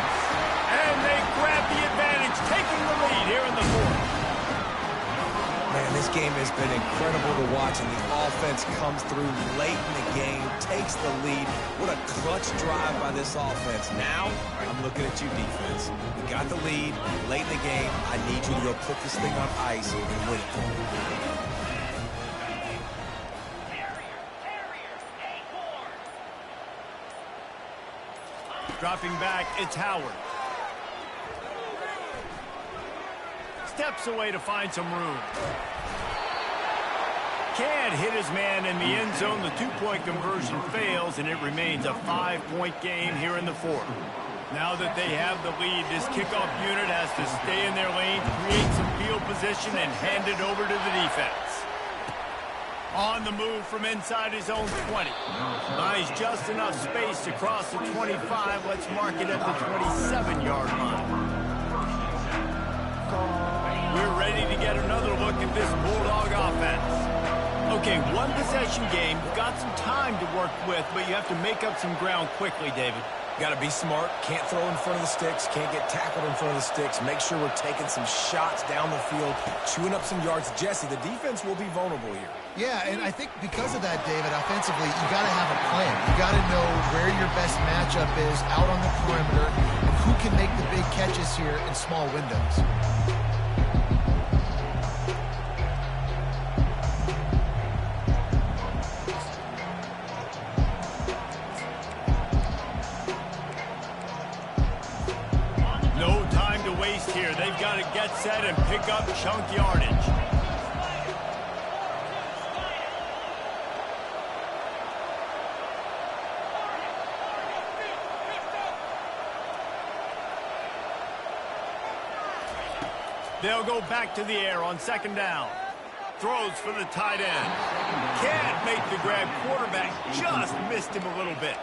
And they grab the advantage, taking the lead here in the fourth. Man, this game has been incredible to watch, and the offense comes through late in the game, takes the lead. What a clutch drive by this offense. Now, I'm looking at you, defense. You got the lead late in the game. I need you to go put this thing on ice and win it. Dropping back, it's Howard. Steps away to find some room. Can't hit his man in the end zone. The two-point conversion fails, and it remains a 5-point game here in the fourth. Now that they have the lead, this kickoff unit has to stay in their lane, create some field position, and hand it over to the defense. On the move from inside his own 20. Buys just enough space to cross the 25. Let's mark it at the 27-yard line. We're ready to get another look at this Bulldog offense. Okay, one possession game. You've got some time to work with, but you have to make up some ground quickly, David. Got to be smart. Can't throw in front of the sticks. Can't get tackled in front of the sticks. Make sure we're taking some shots down the field, chewing up some yards. Jesse, the defense will be vulnerable here. Yeah, and I think because of that, David, offensively, you got to have a plan. You got to know where your best matchup is out on the perimeter and who can make the big catches here in small windows. No time to waste here. They've got to get set and pick up chunk yardage. They'll go back to the air on second down. Throws for the tight end. Can't make the grab. Quarterback just missed him a little bit.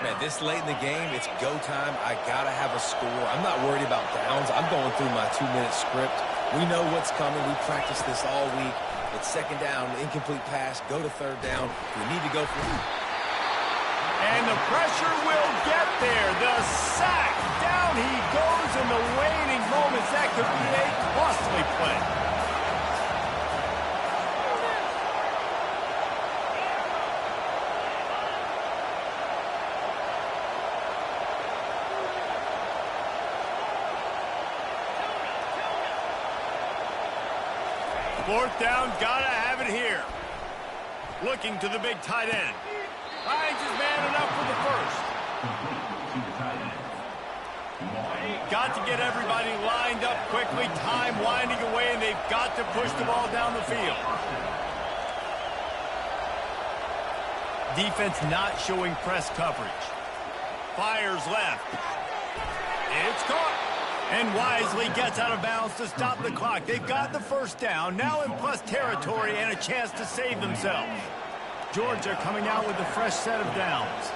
Man, this late in the game, it's go time. I got to have a score. I'm not worried about downs. I'm going through my 2-minute script. We know what's coming. We practiced this all week. It's second down, incomplete pass, go to third down. We need to go for it. And the pressure will get there. The sack. Down he goes in the waning moments. That could be a costly play. Fourth down, gotta have it here. Looking to the big tight end. Finds his man enough for the first. Got to get everybody lined up quickly. Time winding away, and they've got to push the ball down the field. Defense not showing press coverage. Fires left. It's caught. And wisely gets out of bounds to stop the clock. They've got the first down, now in plus territory and a chance to save themselves. Georgia coming out with a fresh set of downs.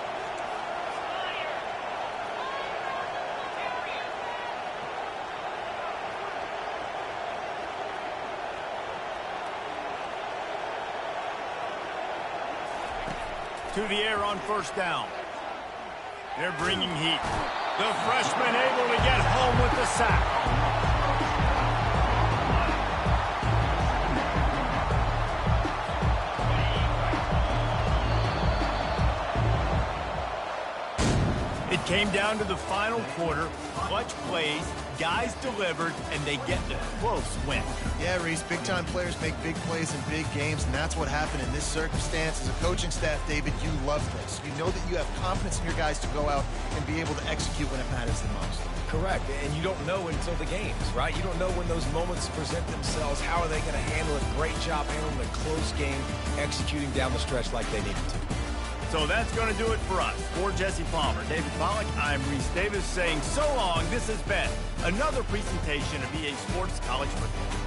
To the air on first down. They're bringing heat. The freshman able to get home with the sack. It came down to the final quarter. Clutch plays, guys delivered, and they get the close win. Yeah, Reese, big-time players make big plays in big games, and that's what happened in this circumstance. As a coaching staff, David, you love this. You know that you have confidence in your guys to go out and be able to execute when it matters the most. Correct, and you don't know until the games, right? You don't know when those moments present themselves. How are they going to handle it? Great job handling a close game, executing down the stretch like they needed to. So that's going to do it for us. For Jesse Palmer, David Pollack, I'm Reese Davis saying so long. This has been another presentation of EA Sports College Football.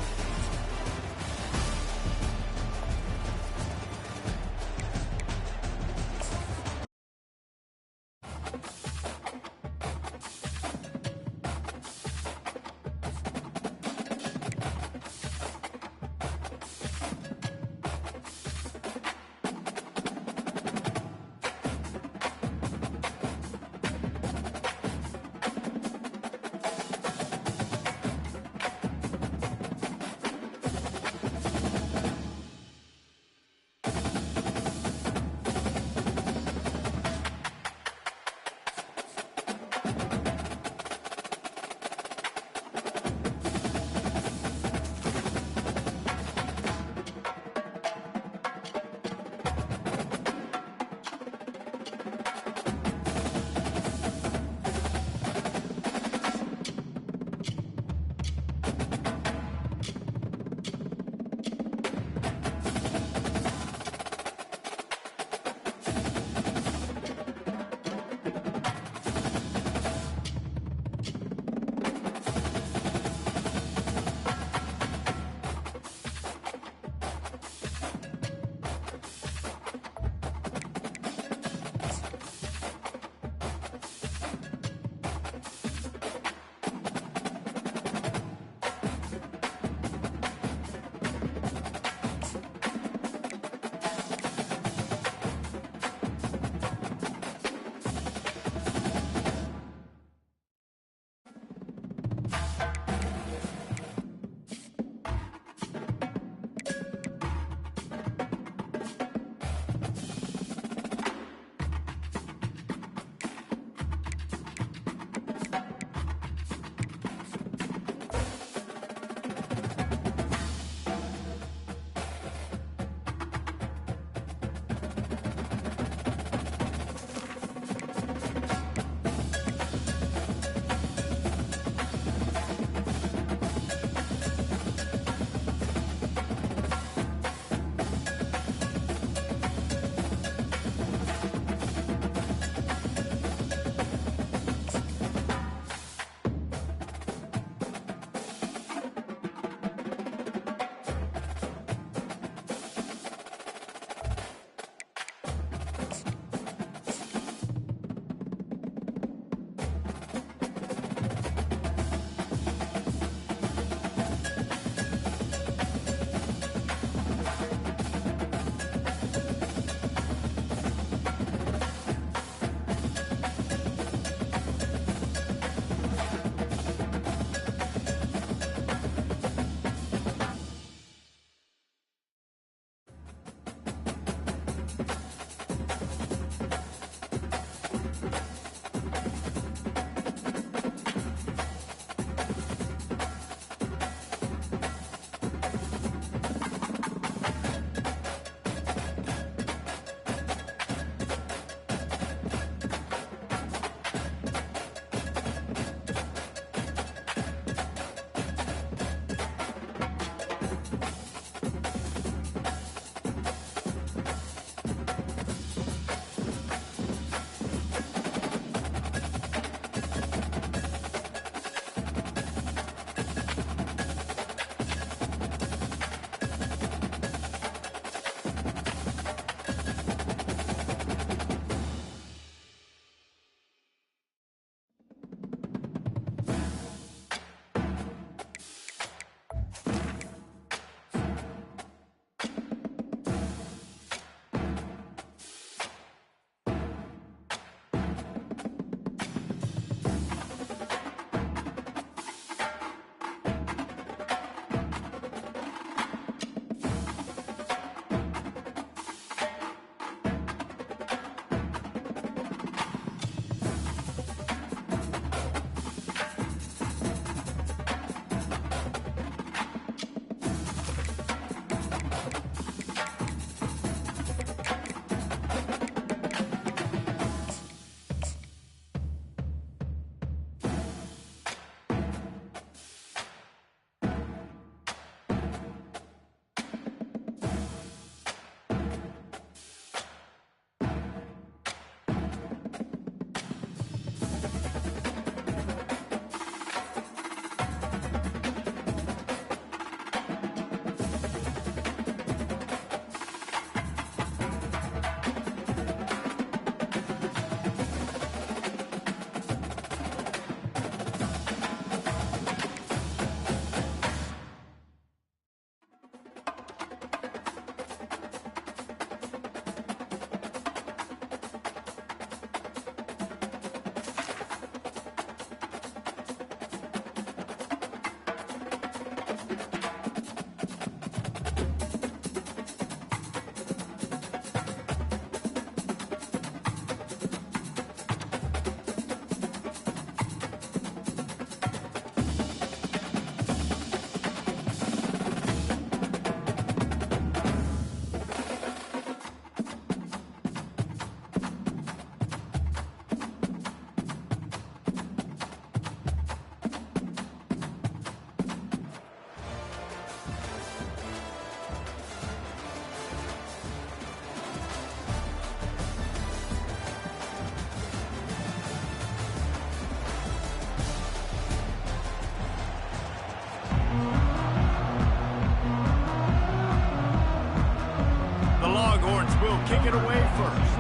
Will kick it away first.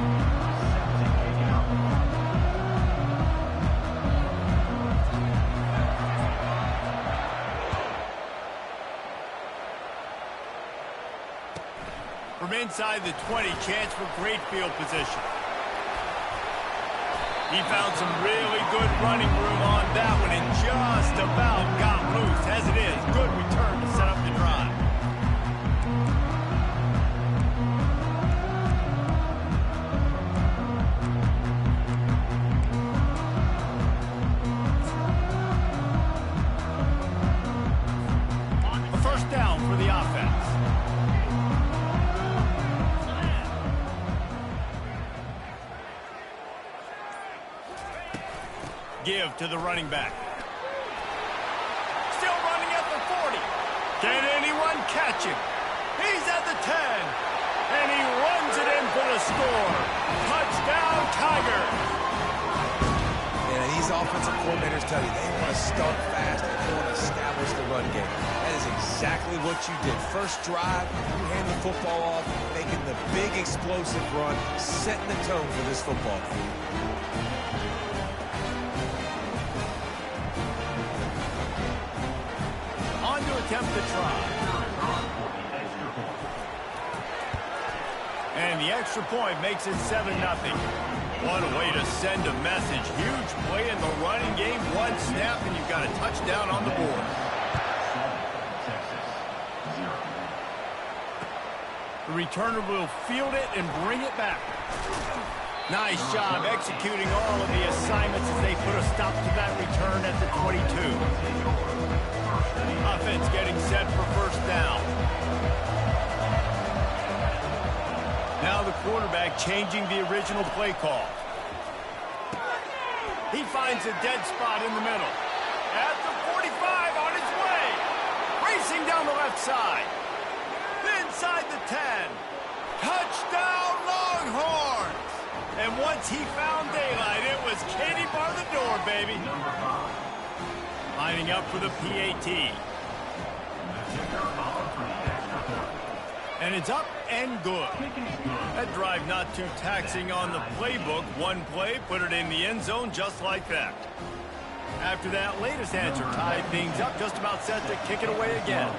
From inside the 20, chance for great field position. He found some really good running room on that one and just about got loose. As it is, good return to set up the drive. Down for the offense. Give to the running back. Still running at the 40. Can anyone catch him? He's at the 10. And he runs it in for the score. Touchdown, Tiger. And these offensive coordinators tell you they want to start fast and they want to establish the run game. That is exactly what you did. First drive, you hand the football off, making the big explosive run, setting the tone for this football game. On to attempt the try. And the extra point makes it 7-0. What a way to send a message. Huge play in the running game. One snap, and you've got a touchdown on the board. The returner will field it and bring it back. Nice job executing all of the assignments as they put a stop to that return at the 22. Offense getting set for first down. Now the quarterback changing the original play call. He finds a dead spot in the middle. At the 45 on his way. Racing down the left side. Inside the 10. Touchdown Longhorns. And once he found daylight, it was Katie bar the door, baby. Lining up for the PAT. And it's up and good. That drive not too taxing on the playbook. One play, put it in the end zone just like that. After that latest answer tied things up, just about set to kick it away again.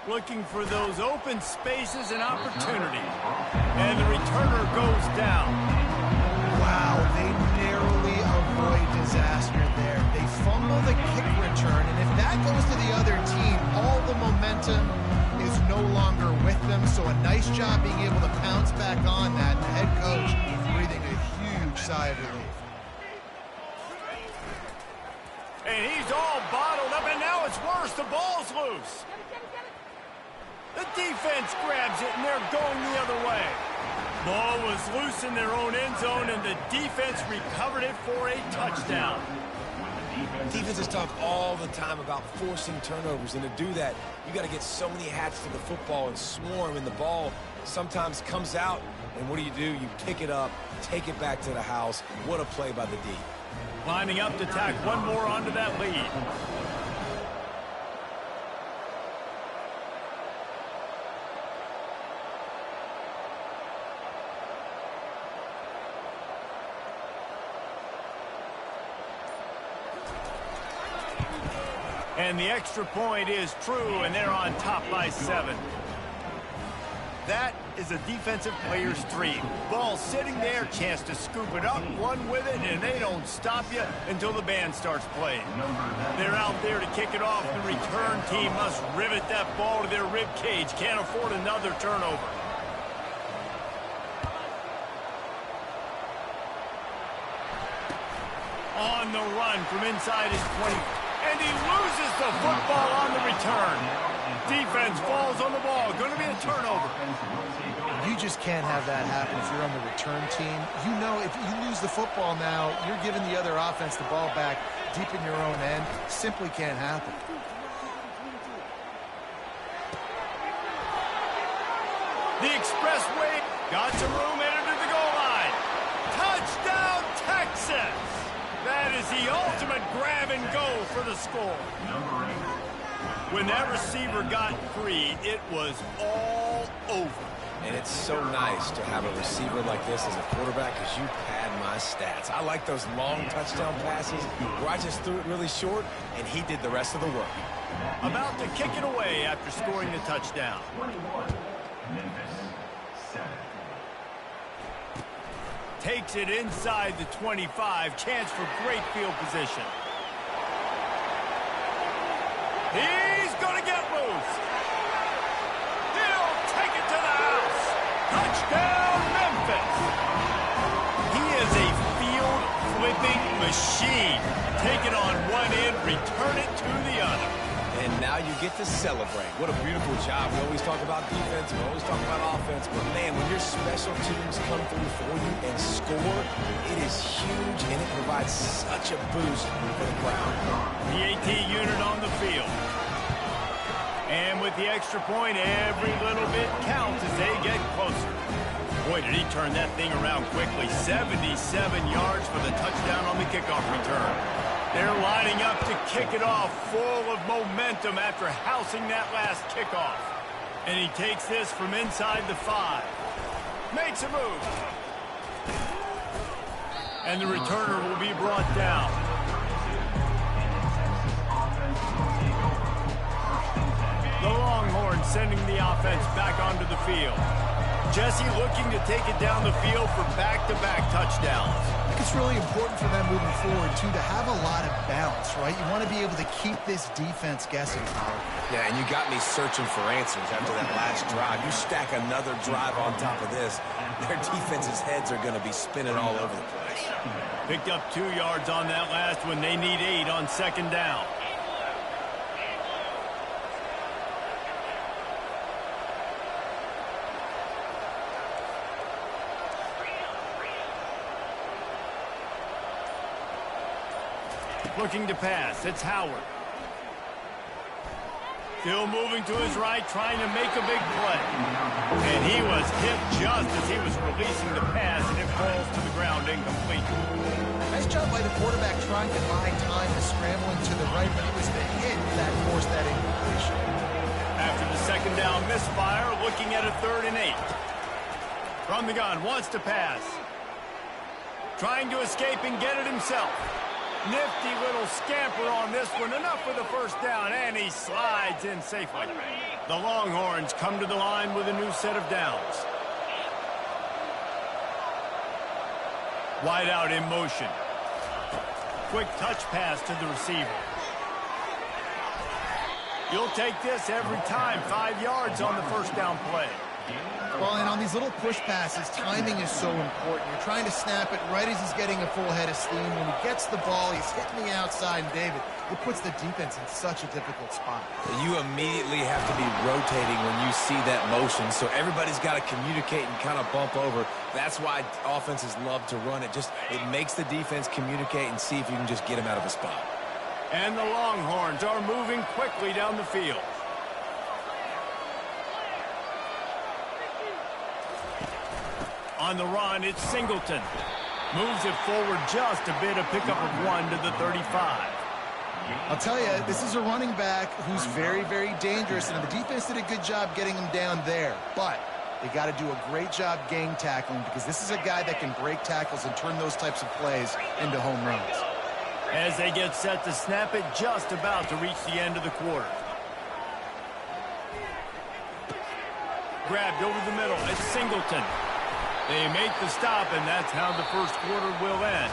Looking for those open spaces and opportunities. And the returner goes down. Wow, they narrowly avoid disaster there. They fumble the kick return, and if that goes to the other team, all the momentum is no longer with them. So a nice job being able to pounce back on that. The head coach breathing a huge sigh of relief. And he's all bottled up, and now it's worse. The ball's loose. The defense grabs it, and they're going the other way. Ball was loose in their own end zone, and the defense recovered it for a touchdown. Defenses talk all the time about forcing turnovers, and to do that, you got to get so many hats to the football and swarm, and the ball sometimes comes out, and what do? You pick it up, take it back to the house. What a play by the D. Lining up to tack one more onto that lead. And the extra point is true, and they're on top by 7. That is a defensive player's dream. Ball sitting there, chance to scoop it up, run with it, and they don't stop you until the band starts playing. They're out there to kick it off. The return team must rivet that ball to their rib cage. Can't afford another turnover. On the run from inside his 20. And he loses the football on the return. Defense falls on the ball. Going to be a turnover. You just can't have that happen if you're on the return team. You know if you lose the football now, you're giving the other offense the ball back deep in your own end. Simply can't happen. The expressway got some room, entered to the goal line. Touchdown, Texas! That is the ultimate grab and go for the score. When that receiver got free, it was all over. And it's so nice to have a receiver like this as a quarterback because you pad my stats. I like those long touchdown passes where I just threw it really short, and he did the rest of the work. About to kick it away after scoring the touchdown. Takes it inside the 25. Chance for great field position. He's going to get loose. He'll take it to the house. Touchdown, Memphis. He is a field-flipping machine. Take it on one end, return it to the other. And now you get to celebrate. What a beautiful job. We always talk about defense, we always talk about offense, but man, when your special teams come through for you and score, it is huge, and it provides such a boost for the crowd. The AT unit on the field. And with the extra point, every little bit counts as they get closer. Boy, did he turn that thing around quickly. 77 yards for the touchdown on the kickoff return. They're lining up to kick it off, full of momentum after housing that last kickoff. And he takes this from inside the 5. Makes a move. And the returner will be brought down. The Longhorns sending the offense back onto the field. Jesse looking to take it down the field for back-to-back touchdowns. I think it's really important for them moving forward, too, to have a lot of balance, right? You want to be able to keep this defense guessing, Tyler. Yeah, and you got me searching for answers after that last drive. You stack another drive on top of this, their defense's heads are going to be spinning all over the place. Picked up 2 yards on that last one. They need 8 on second down. Looking to pass. It's Howard. Still moving to his right, trying to make a big play. And he was hit just as he was releasing the pass, and it falls to the ground incomplete. Nice job by the quarterback trying to buy time and scrambling to the right, but it was the hit that forced that incompletion. After the second down misfire, looking at a 3rd and 8. From the gun, wants to pass. Trying to escape and get it himself. Nifty little scamper on this one. Enough for the first down, and he slides in safely. The Longhorns come to the line with a new set of downs. Wide out in motion. Quick touch pass to the receiver. You'll take this every time. 5 yards on the first down play. Well, and on these little push passes, timing is so important. You're trying to snap it right as he's getting a full head of steam. When he gets the ball, he's hitting the outside, and David, it puts the defense in such a difficult spot. You immediately have to be rotating when you see that motion, so everybody's got to communicate and kind of bump over. That's why offenses love to run it. It makes the defense communicate and see if you can just get him out of a spot. And the Longhorns are moving quickly down the field. On the run, it's Singleton. Moves it forward just a bit, a pickup of 1 to the 35. I'll tell you, this is a running back who's very, very dangerous, and the defense did a good job getting him down there. But they got to do a great job gang tackling, because this is a guy that can break tackles and turn those types of plays into home runs. As they get set to snap it, just about to reach the end of the quarter. Grabbed over the middle. It's Singleton. They make the stop, and that's how the first quarter will end.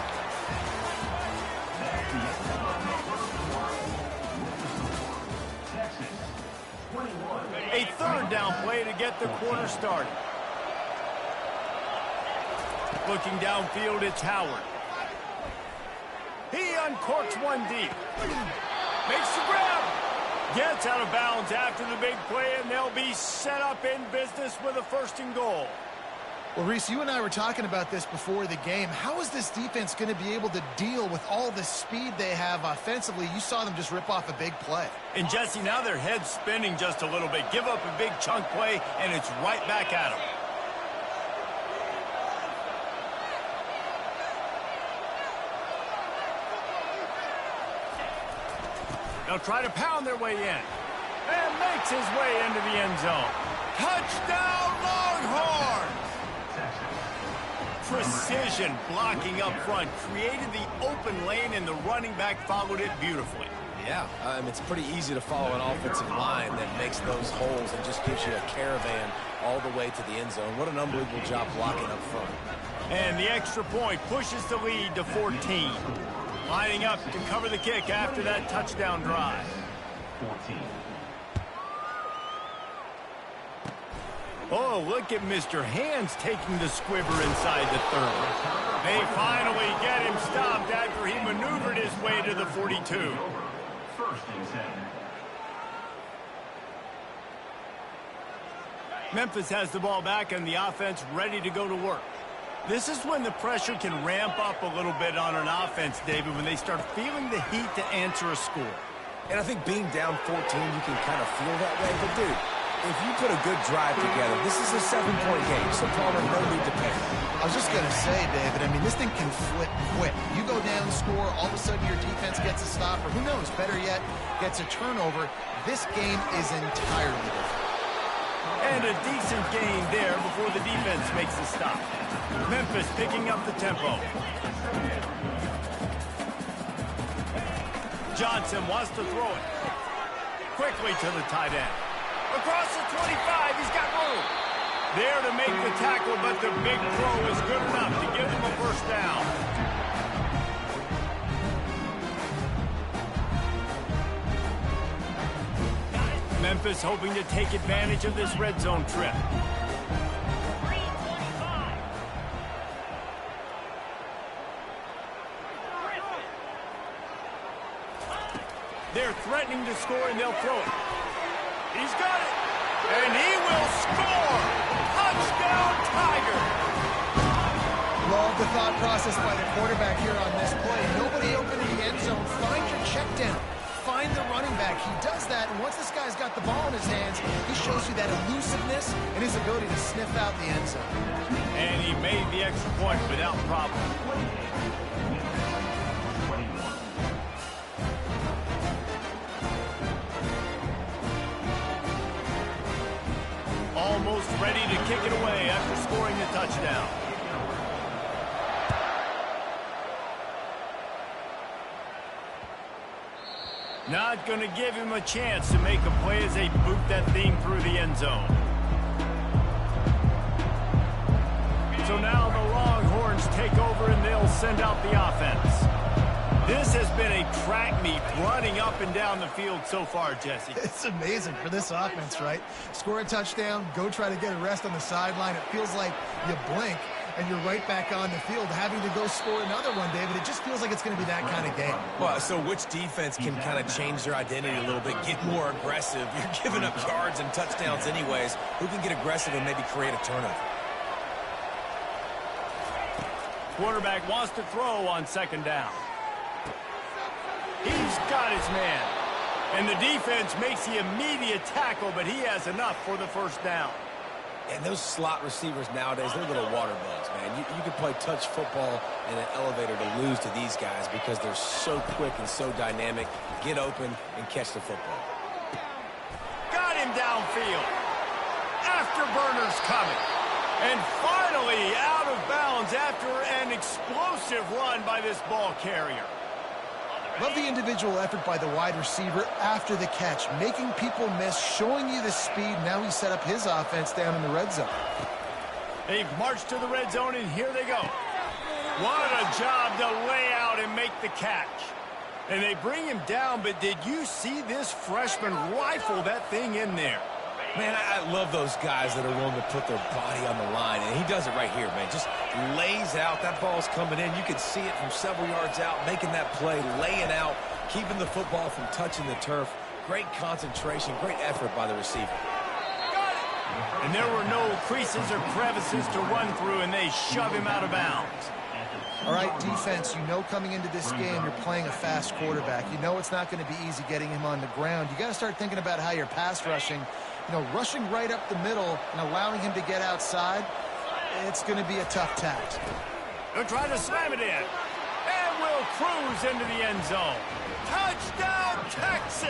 A third down play to get the quarter started. Looking downfield, it's Howard. He uncorks one deep. Makes the grab. Gets out of bounds after the big play, and they'll be set up in business with a 1st and goal. Well, Reese, you and I were talking about this before the game. How is this defense going to be able to deal with all the speed they have offensively? You saw them just rip off a big play. And, Jesse, now their head's spinning just a little bit. Give up a big chunk play, and it's right back at them. They'll try to pound their way in. And makes his way into the end zone. Touchdown, Longhorns! Precision blocking up front. Created the open lane, and the running back followed it beautifully. Yeah, it's pretty easy to follow an offensive line that makes those holes and just gives you a caravan all the way to the end zone. What an unbelievable job blocking up front. And the extra point pushes the lead to 14. Lining up to cover the kick after that touchdown drive. 14. Oh, look at Mr. Hands taking the squiver inside the 3rd. They finally get him stopped after he maneuvered his way to the 42. 1st and 10. Memphis has the ball back and the offense ready to go to work. This is when the pressure can ramp up a little bit on an offense, David, when they start feeling the heat to answer a score. And I think being down 14, you can kind of feel that way. But, dude, if you put a good drive together, this is a 7-point game, so Palmer, no need to panic. I was just going to say, David, I mean, this thing can flip quick. You go down, score, all of a sudden your defense gets a stop, or who knows, better yet, gets a turnover. This game is entirely different. And a decent gain there before the defense makes the stop. Memphis picking up the tempo. Johnson wants to throw it. Quickly to the tight end. Across the 25, he's got room. There to make the tackle, but the big throw is good enough to give him a 1st down. Memphis hoping to take advantage of this red zone trip. They're threatening to score, and they'll throw it. He's got it, and he will score! Touchdown, Tiger! Love the thought process by the quarterback here on this play. Nobody open in the end zone. Find your check down. Find the running back. He does that, and once this guy's got the ball in his hands, he shows you that elusiveness and his ability to sniff out the end zone. And he made the extra point without problem. Almost ready to kick it away after scoring the touchdown. Not going to give him a chance to make a play as they boot that thing through the end zone. So now the Longhorns take over and they'll send out the offense. This has been a track meet running up and down the field so far, Jesse. It's amazing for this offense, right? Score a touchdown, go try to get a rest on the sideline. It feels like you blink and you're right back on the field having to go score another one, David. It just feels like it's going to be that kind of game. Well, so which defense can kind of change their identity a little bit, get more aggressive? You're giving up yards and touchdowns anyways. Who can get aggressive and maybe create a turnover? Quarterback wants to throw on 2nd down. He's got his man. And the defense makes the immediate tackle, but he has enough for the 1st down. And those slot receivers nowadays, they're little water bugs, man. You can play touch football in an elevator to lose to these guys because they're so quick and so dynamic. Get open and catch the football. Got him downfield. Afterburners coming. And finally out of bounds after an explosive run by this ball carrier. Love the individual effort by the wide receiver after the catch, making people miss, showing you the speed. Now he set up his offense down in the red zone. They've marched to the red zone, and here they go. What a job to lay out and make the catch. And they bring him down, but did you see this freshman rifle that thing in there? Man, I love those guys that are willing to put their body on the line, and he does it right here, man. Just lays out. That ball's coming in. You can see it from several yards out, making that play, laying out, keeping the football from touching the turf. Great concentration, great effort by the receiver. Got it! And there were no creases or crevices to run through, and they shove him out of bounds. All right, defense, you know coming into this game you're playing a fast quarterback. You know it's not going to be easy getting him on the ground. You got to start thinking about how you're pass rushing. You know, rushing right up the middle and allowing him to get outside, it's going to be a tough task. They'll try to slam it in. And will cruise into the end zone. Touchdown, Texas!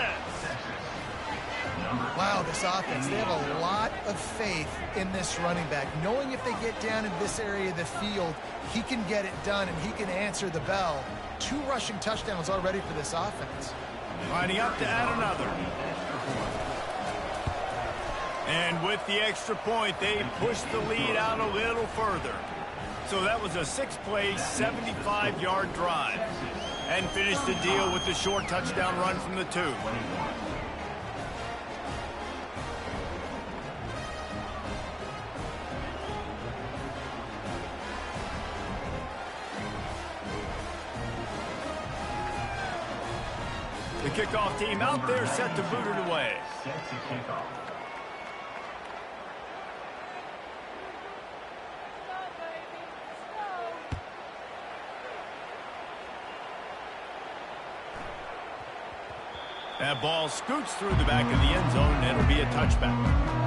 Wow, this offense, they have a lot of faith in this running back, knowing if they get down in this area of the field, he can get it done and he can answer the bell. 2 rushing touchdowns already for this offense. Lining up to add another. And with the extra point, they pushed the lead out a little further. So that was a 6-play, 75-yard drive. And finished the deal with the short touchdown run from the 2. The kickoff team out there set to boot it away. Set to kick off. That ball scoots through the back of the end zone, and it'll be a touchback.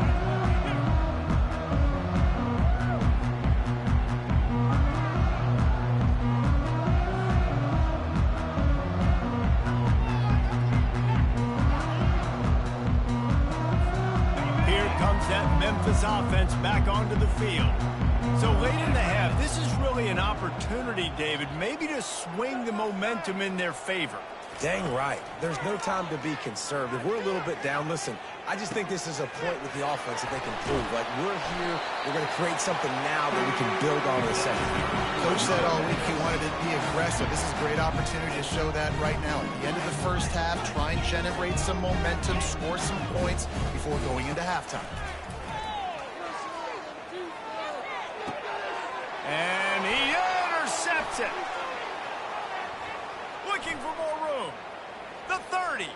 That Memphis offense back onto the field. So late in the half, this is really an opportunity, David, maybe to swing the momentum in their favor. Dang right. There's no time to be conservative. We're a little bit down. Listen, I just think this is a point with the offense that they can prove. Like, we're here, we're going to create something now that we can build on in the second half. Coach said all week he wanted to be aggressive. This is a great opportunity to show that right now. At the end of the first half, try and generate some momentum, score some points before going into halftime. And he intercepts it. Looking for more room. The 30.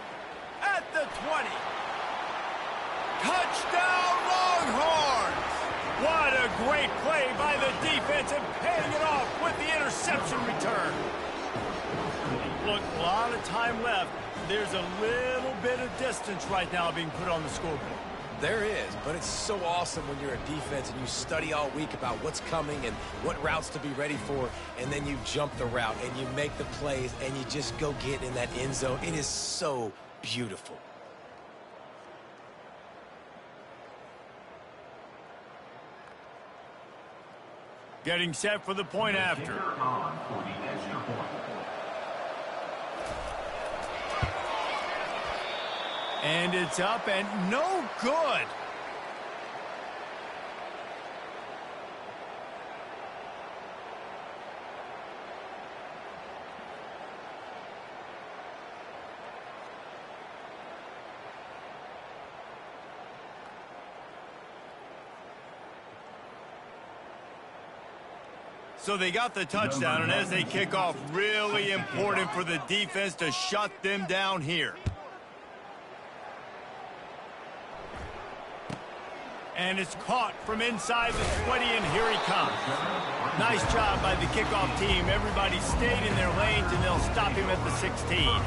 At the 20. Touchdown, Longhorns! What a great play by the defense and paying it off with the interception return. Look, a lot of time left. There's a little bit of distance right now being put on the scoreboard. There is, but it's so awesome when you're a defense and you study all week about what's coming and what routes to be ready for, and then you jump the route and you make the plays and you just go get in that end zone. It is so beautiful. Getting set for the point after. Kicker on for the extra point. And it's up and no good. So they got the touchdown, and as they kick off, really important for the defense to shut them down here. And it's caught from inside the 20, and here he comes. Nice job by the kickoff team. Everybody stayed in their lanes, and they'll stop him at the 16.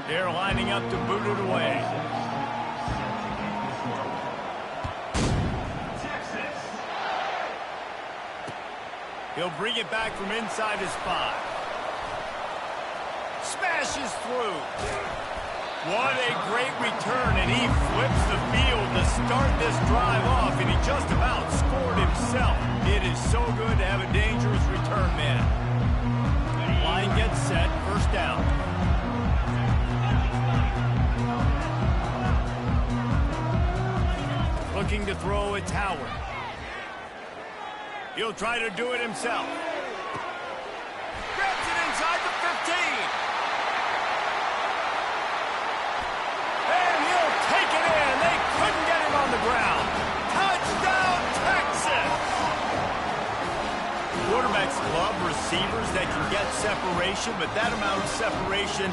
They're lining up to boot it away. He'll bring it back from inside his 5. Smashes through. What a great return, and he flips the field to start this drive off, and he just about scored himself. It is so good to have a dangerous return man. Line gets set, first down. Looking to throw, it's Howard. He'll try to do it himself. Grabs it inside the 15. And he'll take it in. They couldn't get him on the ground. Touchdown, Texas! Quarterbacks love receivers that can get separation, but that amount of separation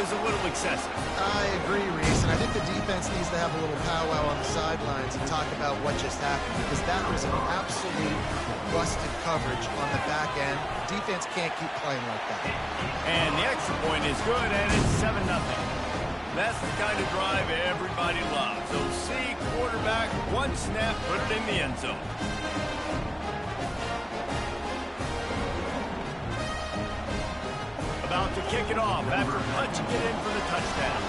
is a little excessive. I agree, Reese, and I think the defense needs to have a little powwow on the sidelines and talk about what just happened, because that was an absolute busted coverage on the back end. Defense can't keep playing like that. And the extra point is good, and it's 7-0. That's the kind of drive everybody loves. So see, quarterback, one snap, put it in the end zone. About to kick it off after punching it in for the touchdown.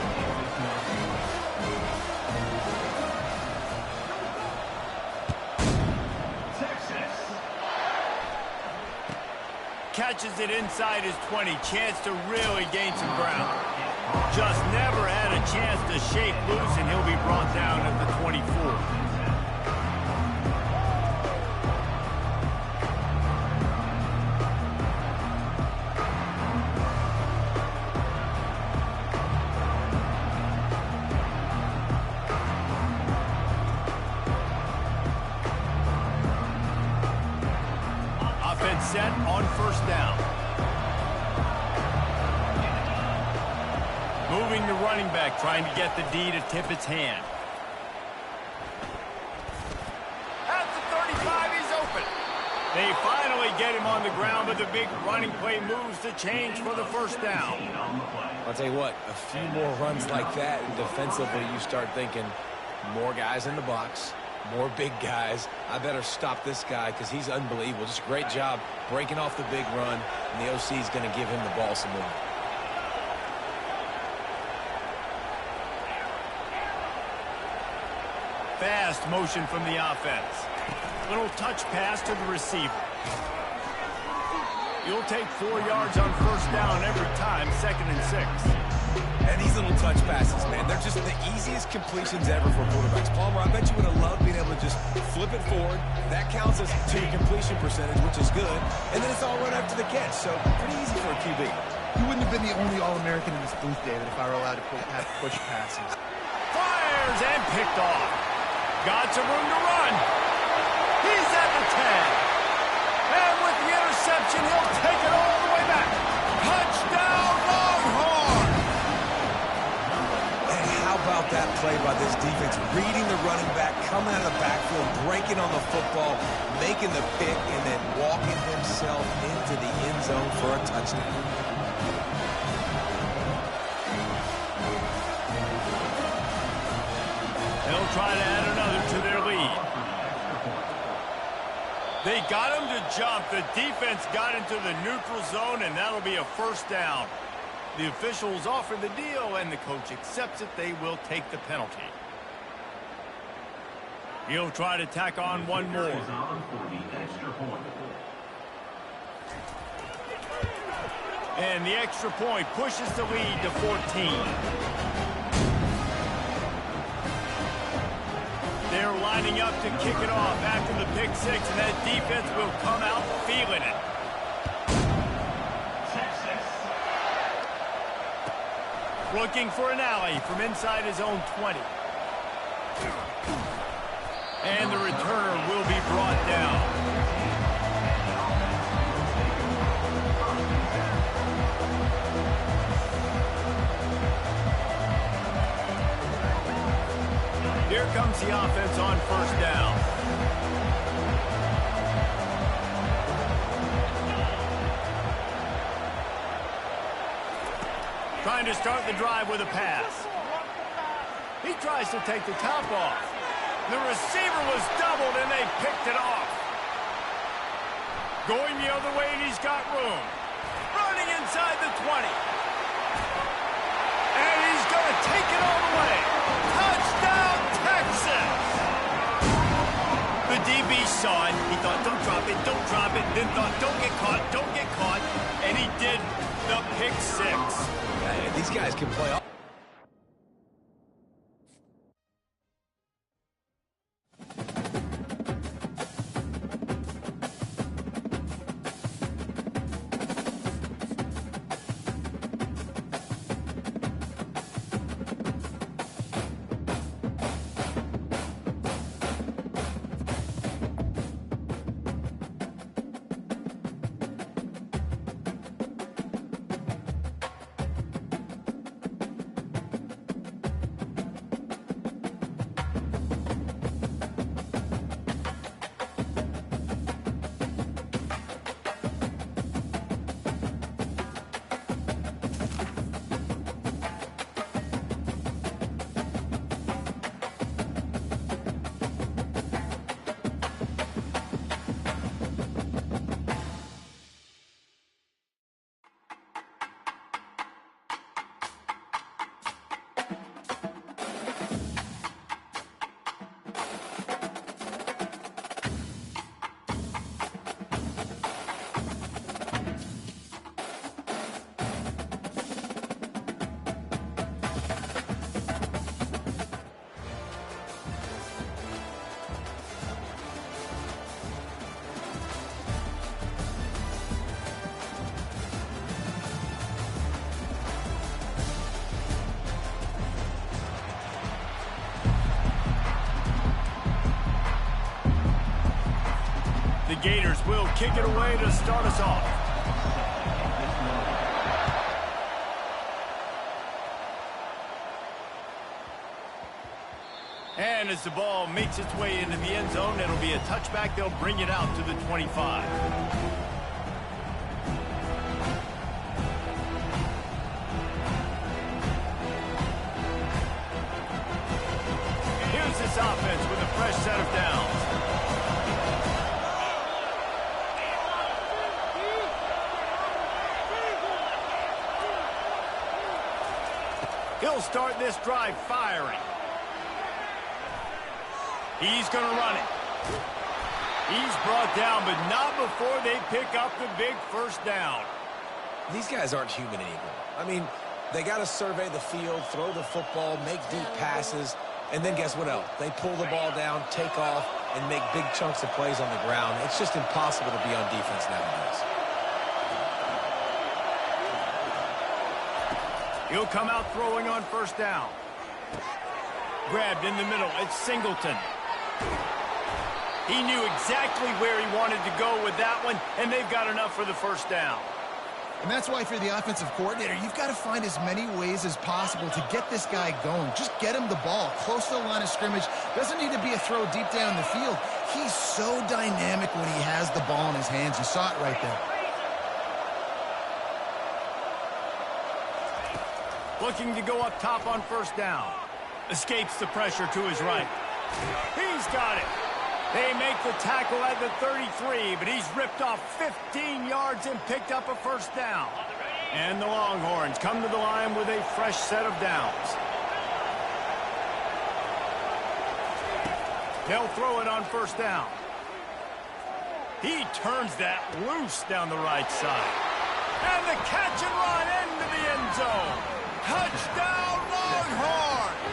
Catches it inside his 20. Chance to really gain some ground. Just never had a chance to shake loose, and he'll be brought down at the 24. Set on first down. Moving the running back, trying to get the D to tip its hand. At the 35, he's open. They finally get him on the ground, but the big running play moves to change for the first down. I'll tell you what, a few more runs like that, and defensively you start thinking more guys in the box. More big guys. I better stop this guy because he's unbelievable. Just a great job breaking off the big run, and the OC is going to give him the ball some more. Fast motion from the offense. Little touch pass to the receiver. You'll take 4 yards on first down every time, 2nd and 6. And these little touch passes, man, they're just the easiest completions ever for quarterbacks. Palmer, I bet you would have loved being able to just flip it forward. That counts as to your completion percentage, which is good. And then it's all run after the catch, so pretty easy for a QB. You wouldn't have been the only All-American in this booth, David, if I were allowed to push passes. Fires and picked off. Got some room to run. He's at the 10. And with the interception, he'll take it all the way back. Touchdown, Longhorn! And how about that play by this defense? Reading the running back, coming out of the backfield, breaking on the football, making the pick, and then walking himself into the end zone for a touchdown. They'll try to add another to their lead. They got him to jump. The defense got into the neutral zone, and that'll be a first down. The officials offer the deal, and the coach accepts it. They will take the penalty. He'll try to tack on one more. And the extra point pushes the lead to 14. They're lining up to kick it off after the pick six, and that defense will come out feeling it. Looking for an alley from inside his own 20. And the returner will be brought down. Here comes the offense on first down. trying to start the drive with a pass. He tries to take the top off. The receiver was doubled, and they picked it off. Going the other way, and he's got room. Running inside the 20. And he's going to take it all the way. Touchdown, Texas! The DB saw it. He thought, don't drop it, don't drop it. Then thought, don't get caught, don't get caught. And he did the pick six. Yeah, these guys can play. The Gators will kick it away to start us off. And as the ball makes its way into the end zone, it'll be a touchback. They'll bring it out to the 25. Here's this offense with a fresh set of downs. He'll start this drive firing. He's going to run it. He's brought down, but not before they pick up the big first down. These guys aren't human anymore. I mean, they got to survey the field, throw the football, make deep passes, and then guess what else? They pull the ball down, take off, and make big chunks of plays on the ground. It's just impossible to be on defense nowadays. He'll come out throwing on first down. Grabbed in the middle. It's Singleton. He knew exactly where he wanted to go with that one, and they've got enough for the first down. And that's why for the offensive coordinator, you've got to find as many ways as possible to get this guy going. Just get him the ball close to the line of scrimmage. Doesn't need to be a throw deep down the field. He's so dynamic when he has the ball in his hands. You saw it right there. Looking to go up top on first down. Escapes the pressure to his right. He's got it. They make the tackle at the 33, but he's ripped off 15 yards and picked up a first down. And the Longhorns come to the line with a fresh set of downs. They'll throw it on first down. He turns that loose down the right side. And the catch and run into the end zone. Touchdown, Longhorns!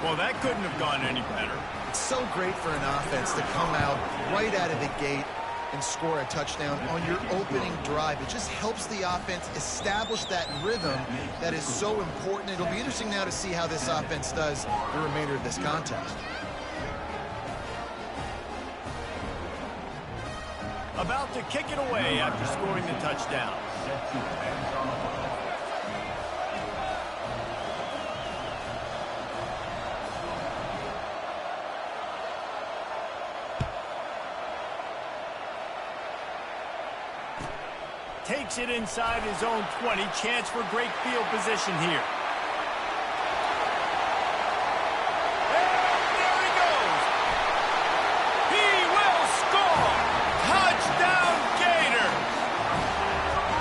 Well, that couldn't have gone any better. It's so great for an offense to come out right out of the gate and score a touchdown on your opening drive. It just helps the offense establish that rhythm that is so important. It'll be interesting now to see how this offense does the remainder of this contest. About to kick it away after scoring the touchdown. takes it inside his own 20. Chance for great field position here. And there he goes. He will score. Touchdown, Gator.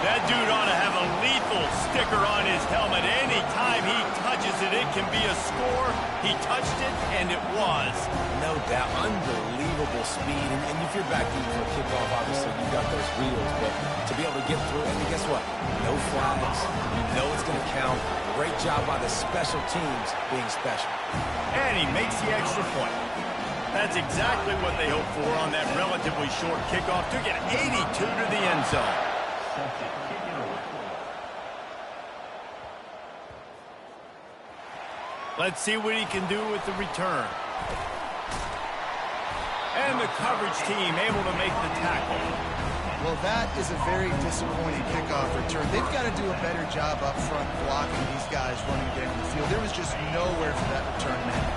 That dude ought to have a lethal sticker on his helmet. Anytime he touches it, it can be a score. He touched it, and it was. No doubt. Unbelievable speed. And if you're back even for a kickoff, obviously, you've got those wheels. But to be able to get through, and guess what? No flags. You know it's going to count. Great job by the special teams being special. And he makes the extra point. That's exactly what they hoped for on that relatively short kickoff. Took it 82 to the end zone. Let's see what he can do with the return. And the coverage team able to make the tackle. Well, that is a very disappointing kickoff return. They've got to do a better job up front blocking these guys running down the field. There was just nowhere for that return man.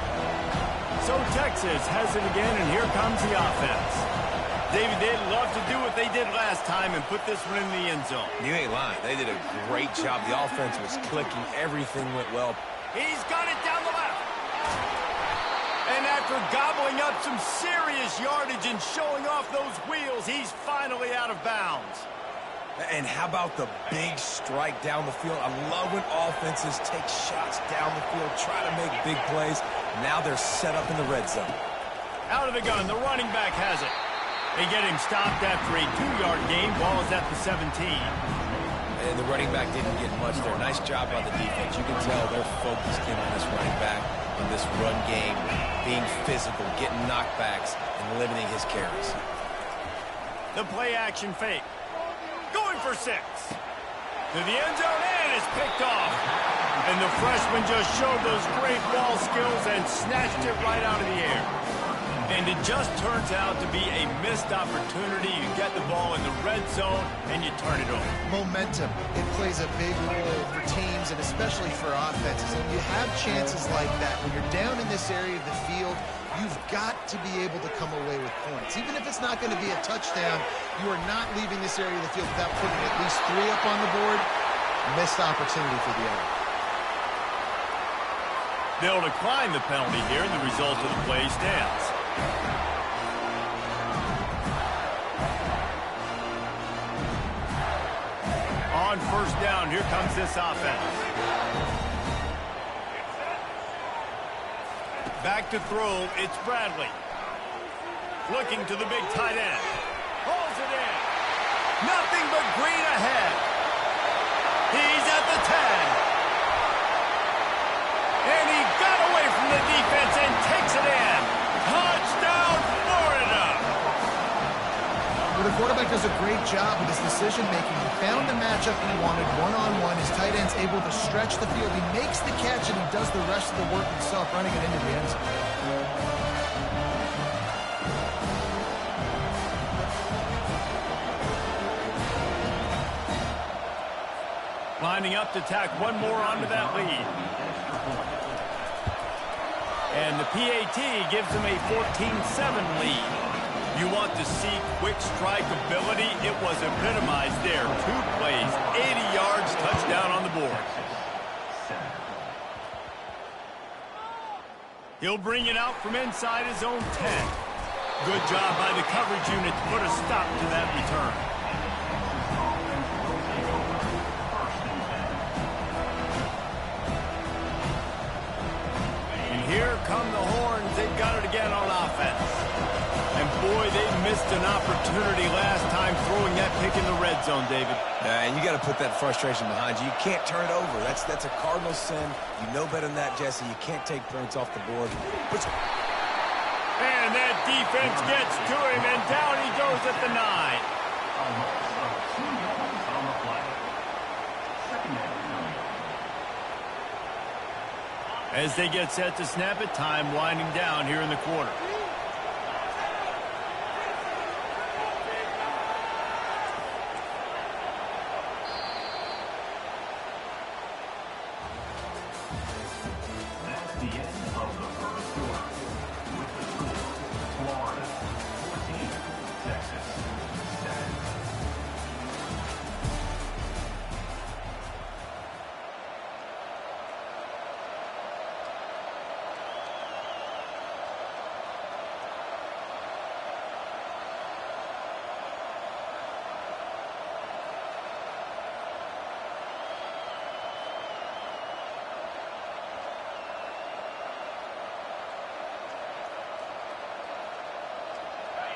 So Texas has it again, and here comes the offense. David, they'd love to do what they did last time and put this one in the end zone. You ain't lying. They did a great job. The offense was clicking. Everything went well. He's got it down the left. And after gobbling up some serious yardage and showing off those wheels, he's finally out of bounds. And how about the big strike down the field? I love when offenses take shots down the field, try to make big plays. Now they're set up in the red zone. Out of the gun, the running back has it. They get him stopped after a 2-yard gain. Ball is at the 17. And the running back didn't get much there. Nice job by the defense. You can tell they're focused in on this running back, on this run game, being physical, getting knockbacks, and limiting his carries. The play-action fake. Going for 6. To the end zone, and it's picked off. And the freshman just showed those great ball skills and snatched it right out of the air. And it just turns out to be a missed opportunity. You get the ball in the red zone, and you turn it over. Momentum, it plays a big role for teams and especially for offenses. And you have chances like that. When you're down in this area of the field, you've got to be able to come away with points. Even if it's not going to be a touchdown, you are not leaving this area of the field without putting at least 3 up on the board. Missed opportunity for the other. They'll decline the penalty here, and the result of the play stands. On first down, here comes this offense. Back to throw, it's Bradley. Looking to the big tight end. Pulls it in. Nothing but green ahead. He's at the 10. And he got away from the defense and takes it in. Touchdown, Florida! Well, the quarterback does a great job with his decision-making. He found the matchup he wanted one-on-one. His tight end's able to stretch the field. He makes the catch, and he does the rest of the work himself, running it into the end zone. Lining up to tack one more onto that lead. And the PAT gives them a 14-7 lead. You want to see quick strike ability? It was epitomized there. 2 plays, 80 yards, touchdown on the board. He'll bring it out from inside his own 10. Good job by the coverage unit to put a stop to that return. Here come the horns. They've got it again on offense. And boy, they missed an opportunity last time throwing that pick in the red zone, David. And you got to put that frustration behind you. You can't turn it over. That's a cardinal sin. You know better than that, Jesse. You can't take points off the board. And that defense gets to him, and down he goes at the 9. As they get set to snap it, time winding down here in the quarter. That's the end of the first quarter. With the score, Florida 14, Texas 7.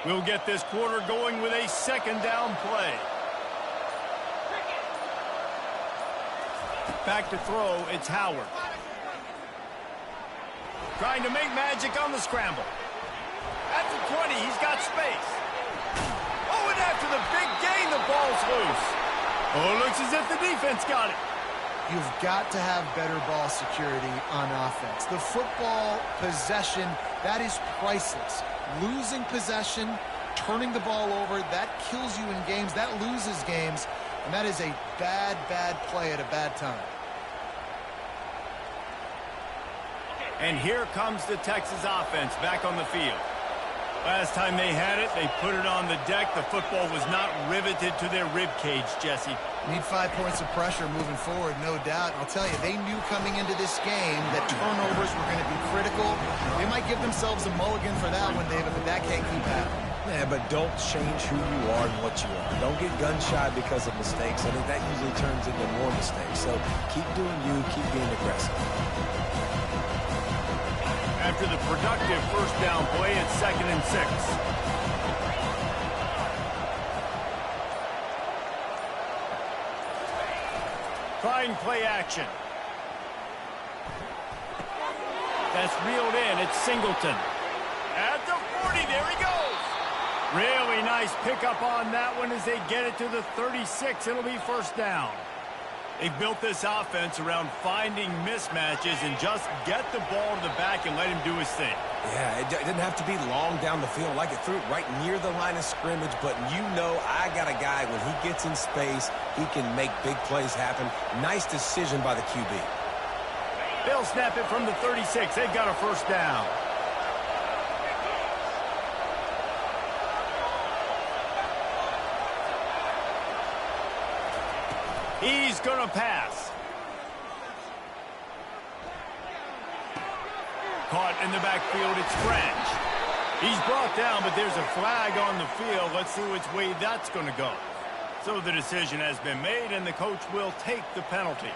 We'll get this quarter going with a second down play. Back to throw, it's Howard. Trying to make magic on the scramble. At the 20, he's got space. Oh, and after the big gain, the ball's loose. Oh, it looks as if the defense got it. You've got to have better ball security on offense. The football possession, that is priceless. Losing possession, turning the ball over, that kills you in games, that loses games, and that is a bad, bad play at a bad time. And here comes the Texas offense back on the field. Last time they had it, they put it on the deck. The football was not riveted to their rib cage, Jesse. Need 5 points of pressure moving forward, no doubt. I'll tell you, they knew coming into this game that turnovers were going to be critical. They might give themselves a mulligan for that one, David, but that can't keep happening. Yeah, but don't change who you are and what you are. Don't get gun-shy because of mistakes. I think that usually turns into more mistakes. So keep doing you, keep being aggressive. After the productive first down play, it's 2nd and 6. Trying play action. That's reeled in. It's Singleton. At the 40, there he goes. Really nice pickup on that one as they get it to the 36. It'll be first down. They've built this offense around finding mismatches and just get the ball to the back and let him do his thing. Yeah, it didn't have to be long down the field. Like it threw it right near the line of scrimmage, but you know I got a guy, when he gets in space, he can make big plays happen. Nice decision by the QB. They'll snap it from the 36. They've got a first down. He's going to pass. Caught in the backfield, it's French. He's brought down, but there's a flag on the field. Let's see which way that's going to go. So the decision has been made, and the coach will take the penalty.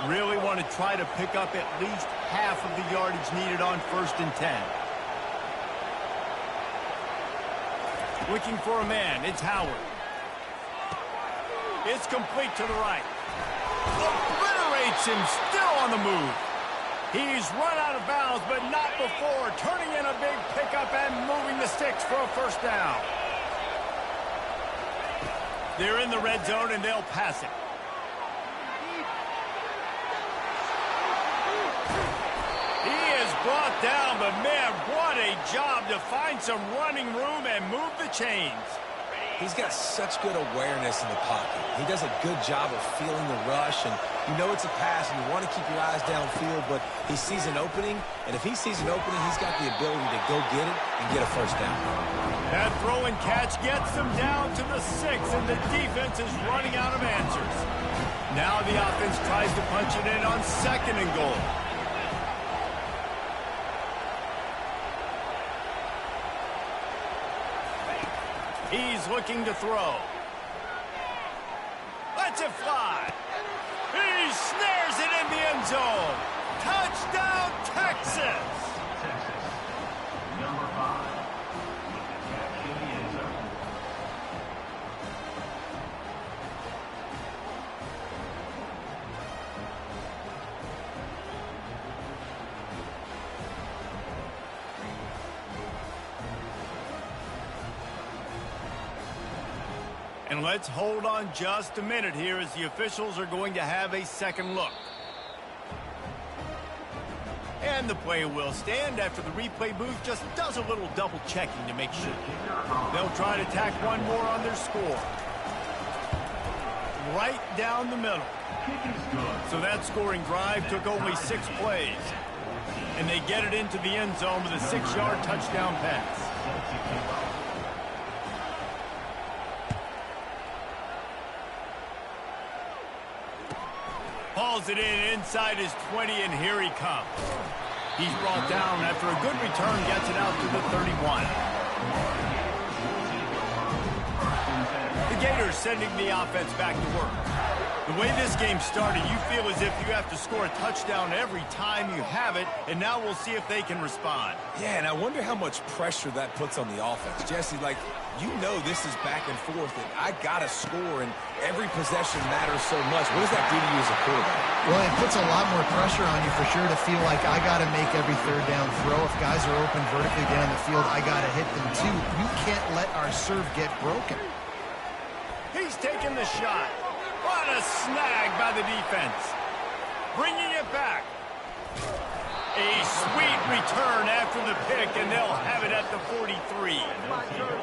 Really want to try to pick up at least half of the yardage needed on 1st and 10. Looking for a man, it's Howard. It's complete to the right. Obliterates him, still on the move. He's run out of bounds, but not before. Turning in a big pickup and moving the sticks for a first down. They're in the red zone, and they'll pass it. He is brought down, but man, what a job to find some running room and move the chains. He's got such good awareness in the pocket. He does a good job of feeling the rush, and you know it's a pass, and you want to keep your eyes downfield, but he sees an opening, and if he sees an opening, he's got the ability to go get it and get a first down. That throw and catch gets them down to the 6, and the defense is running out of answers. Now the offense tries to punch it in on 2nd and goal. He's looking to throw. Lets it fly. He snares it in the end zone. Touchdown, Texas! Number 5. With the catch in the end zone. And let's hold on just a minute here as the officials are going to have a second look. And the play will stand after the replay booth just does a little double checking to make sure. They'll try to tack one more on their score. Right down the middle. So that scoring drive took only 6 plays. And they get it into the end zone with a 6-yard touchdown pass. Hauls it in inside his 20, and here he comes. He's brought down after a good return, gets it out to the 31. The Gators sending the offense back to work. The way this game started, you feel as if you have to score a touchdown every time you have it, and now we'll see if they can respond. Yeah, and I wonder how much pressure that puts on the offense. Jesse, like, you know this is back and forth, and I got to score, and every possession matters so much. What does that do to you as a quarterback? Well, it puts a lot more pressure on you for sure to feel like I got to make every third down throw. If guys are open vertically down the field, I got to hit them too. You can't let our serve get broken. He's taking the shot. What a snag by the defense. Bringing it back. A sweet return after the pick, and they'll have it at the 43.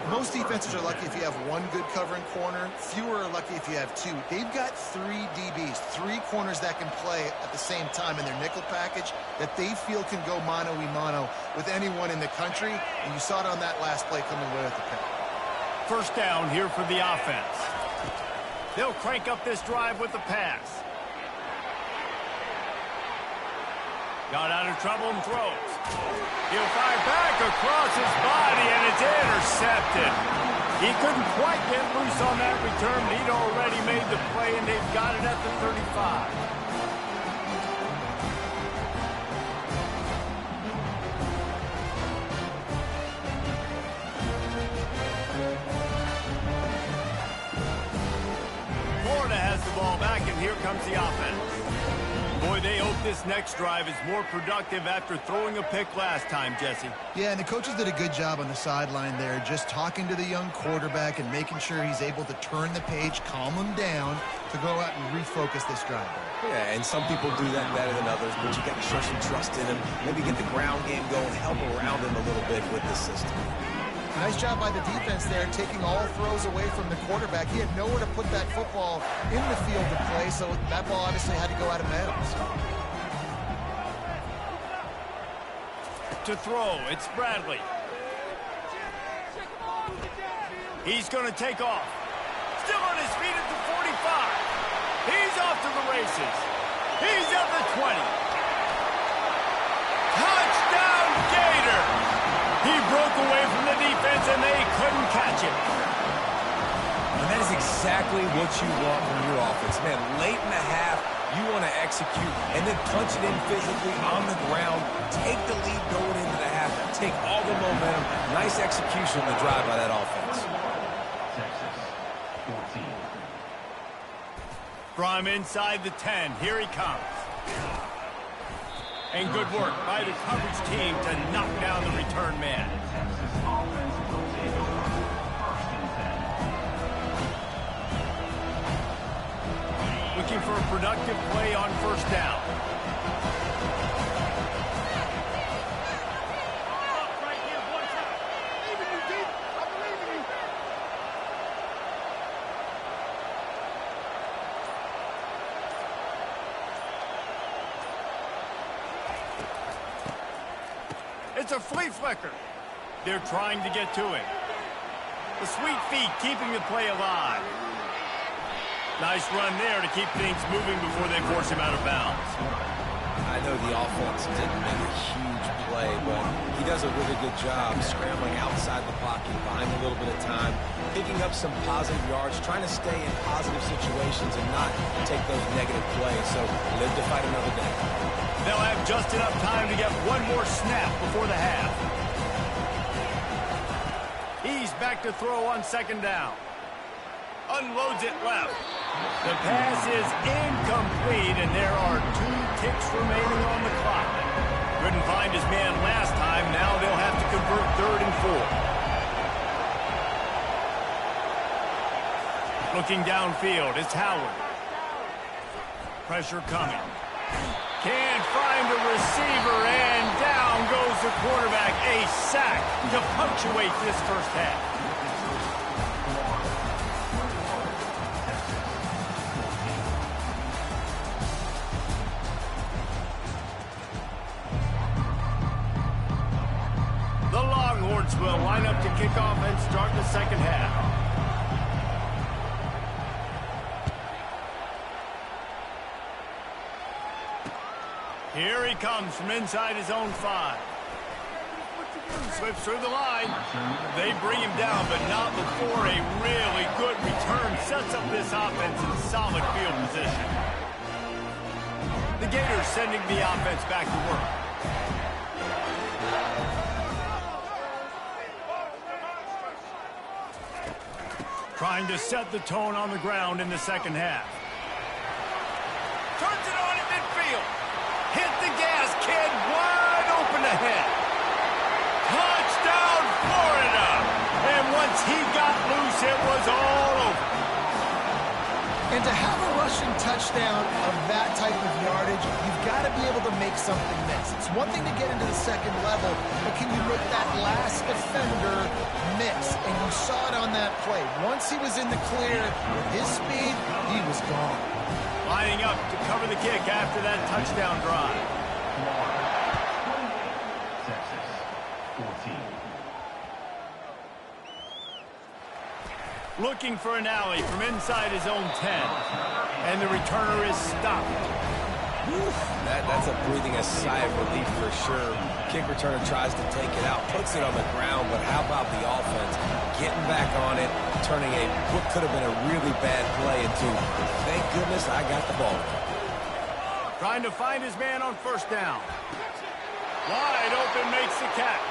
Most defenses are lucky if you have one good covering corner. Fewer are lucky if you have two. They've got 3 DBs, 3 corners that can play at the same time in their nickel package that they feel can go mano-a-mano with anyone in the country, and you saw it on that last play coming away with the pick. First down here for the offense. They'll crank up this drive with the pass. Got out of trouble and throws. He'll fire back across his body, and it's intercepted. He couldn't quite get loose on that return, but he'd already made the play, and they've got it at the 35. Florida has the ball back, and here comes the offense. Boy, they hope this next drive is more productive after throwing a pick last time, Jesse. Yeah, and the coaches did a good job on the sideline there, just talking to the young quarterback and making sure he's able to turn the page, calm him down, to go out and refocus this drive. Yeah, and some people do that better than others, but you got to show some trust in him, maybe get the ground game going, help around him a little bit with the system. Nice job by the defense there, taking all throws away from the quarterback. He had nowhere to put that football in the field to play, so that ball obviously had to go out of bounds. To throw, it's Bradley. He's going to take off. Still on his feet at the 45. He's off to the races. He's at the 20. Touchdown, Gator! He broke away from the defense, and they couldn't catch him. And that is exactly what you want from your offense. Man, late in the half, you want to execute and then punch it in physically on the ground. Take the lead going into the half. Take all the momentum. Nice execution on the drive by that offense. Texas 14. From inside the 10, here he comes. And good work by the coverage team to knock down the return man. Texas offense will take over first and 10. Looking for a productive play on first down. Right here, one time. It's a flea flicker. They're trying to get to him. The sweet feet keeping the play alive. Nice run there to keep things moving before they force him out of bounds. I know the offense didn't make a huge play, but he does a really good job scrambling outside the pocket, buying a little bit of time, picking up some positive yards, trying to stay in positive situations and not take those negative plays. So live to fight another day. They'll have just enough time to get one more snap before the half. He's back to throw on second down. Unloads it left. The pass is incomplete, and there are 2 ticks remaining on the clock. Couldn't find his man last time. Now they'll have to convert 3rd and 4. Looking downfield, it's Howard. Pressure coming. Can't find a receiver, and down goes the quarterback. A sack to punctuate this first half. The Longhorns will line up to kick off and start the second half. Here he comes from inside his own 5. Slips through the line. They bring him down, but not before a really good return sets up this offense in solid field position. The Gators sending the offense back to work. Trying to set the tone on the ground in the second half. Turns it on in midfield. Hit the gas, kid. Wide open ahead. Touchdown, Florida. And once he got loose, it was all over. And to have a rushing touchdown of that type of yardage, you've got to be able to make something miss. It's one thing to get into the second level, but can you make that last defender miss? And you saw it on that play. Once he was in the clear, with his speed, he was gone. Lining up to cover the kick after that touchdown drive. Texas 14. Looking for an alley from inside his own 10. And the returner is stopped. That's a breathing a sigh of relief for sure. Kick returner tries to take it out, puts it on the ground, but how about the offense getting back on it, turning what could have been a really bad play into, thank goodness I got the ball. Trying to find his man on first down. Wide open, makes the catch.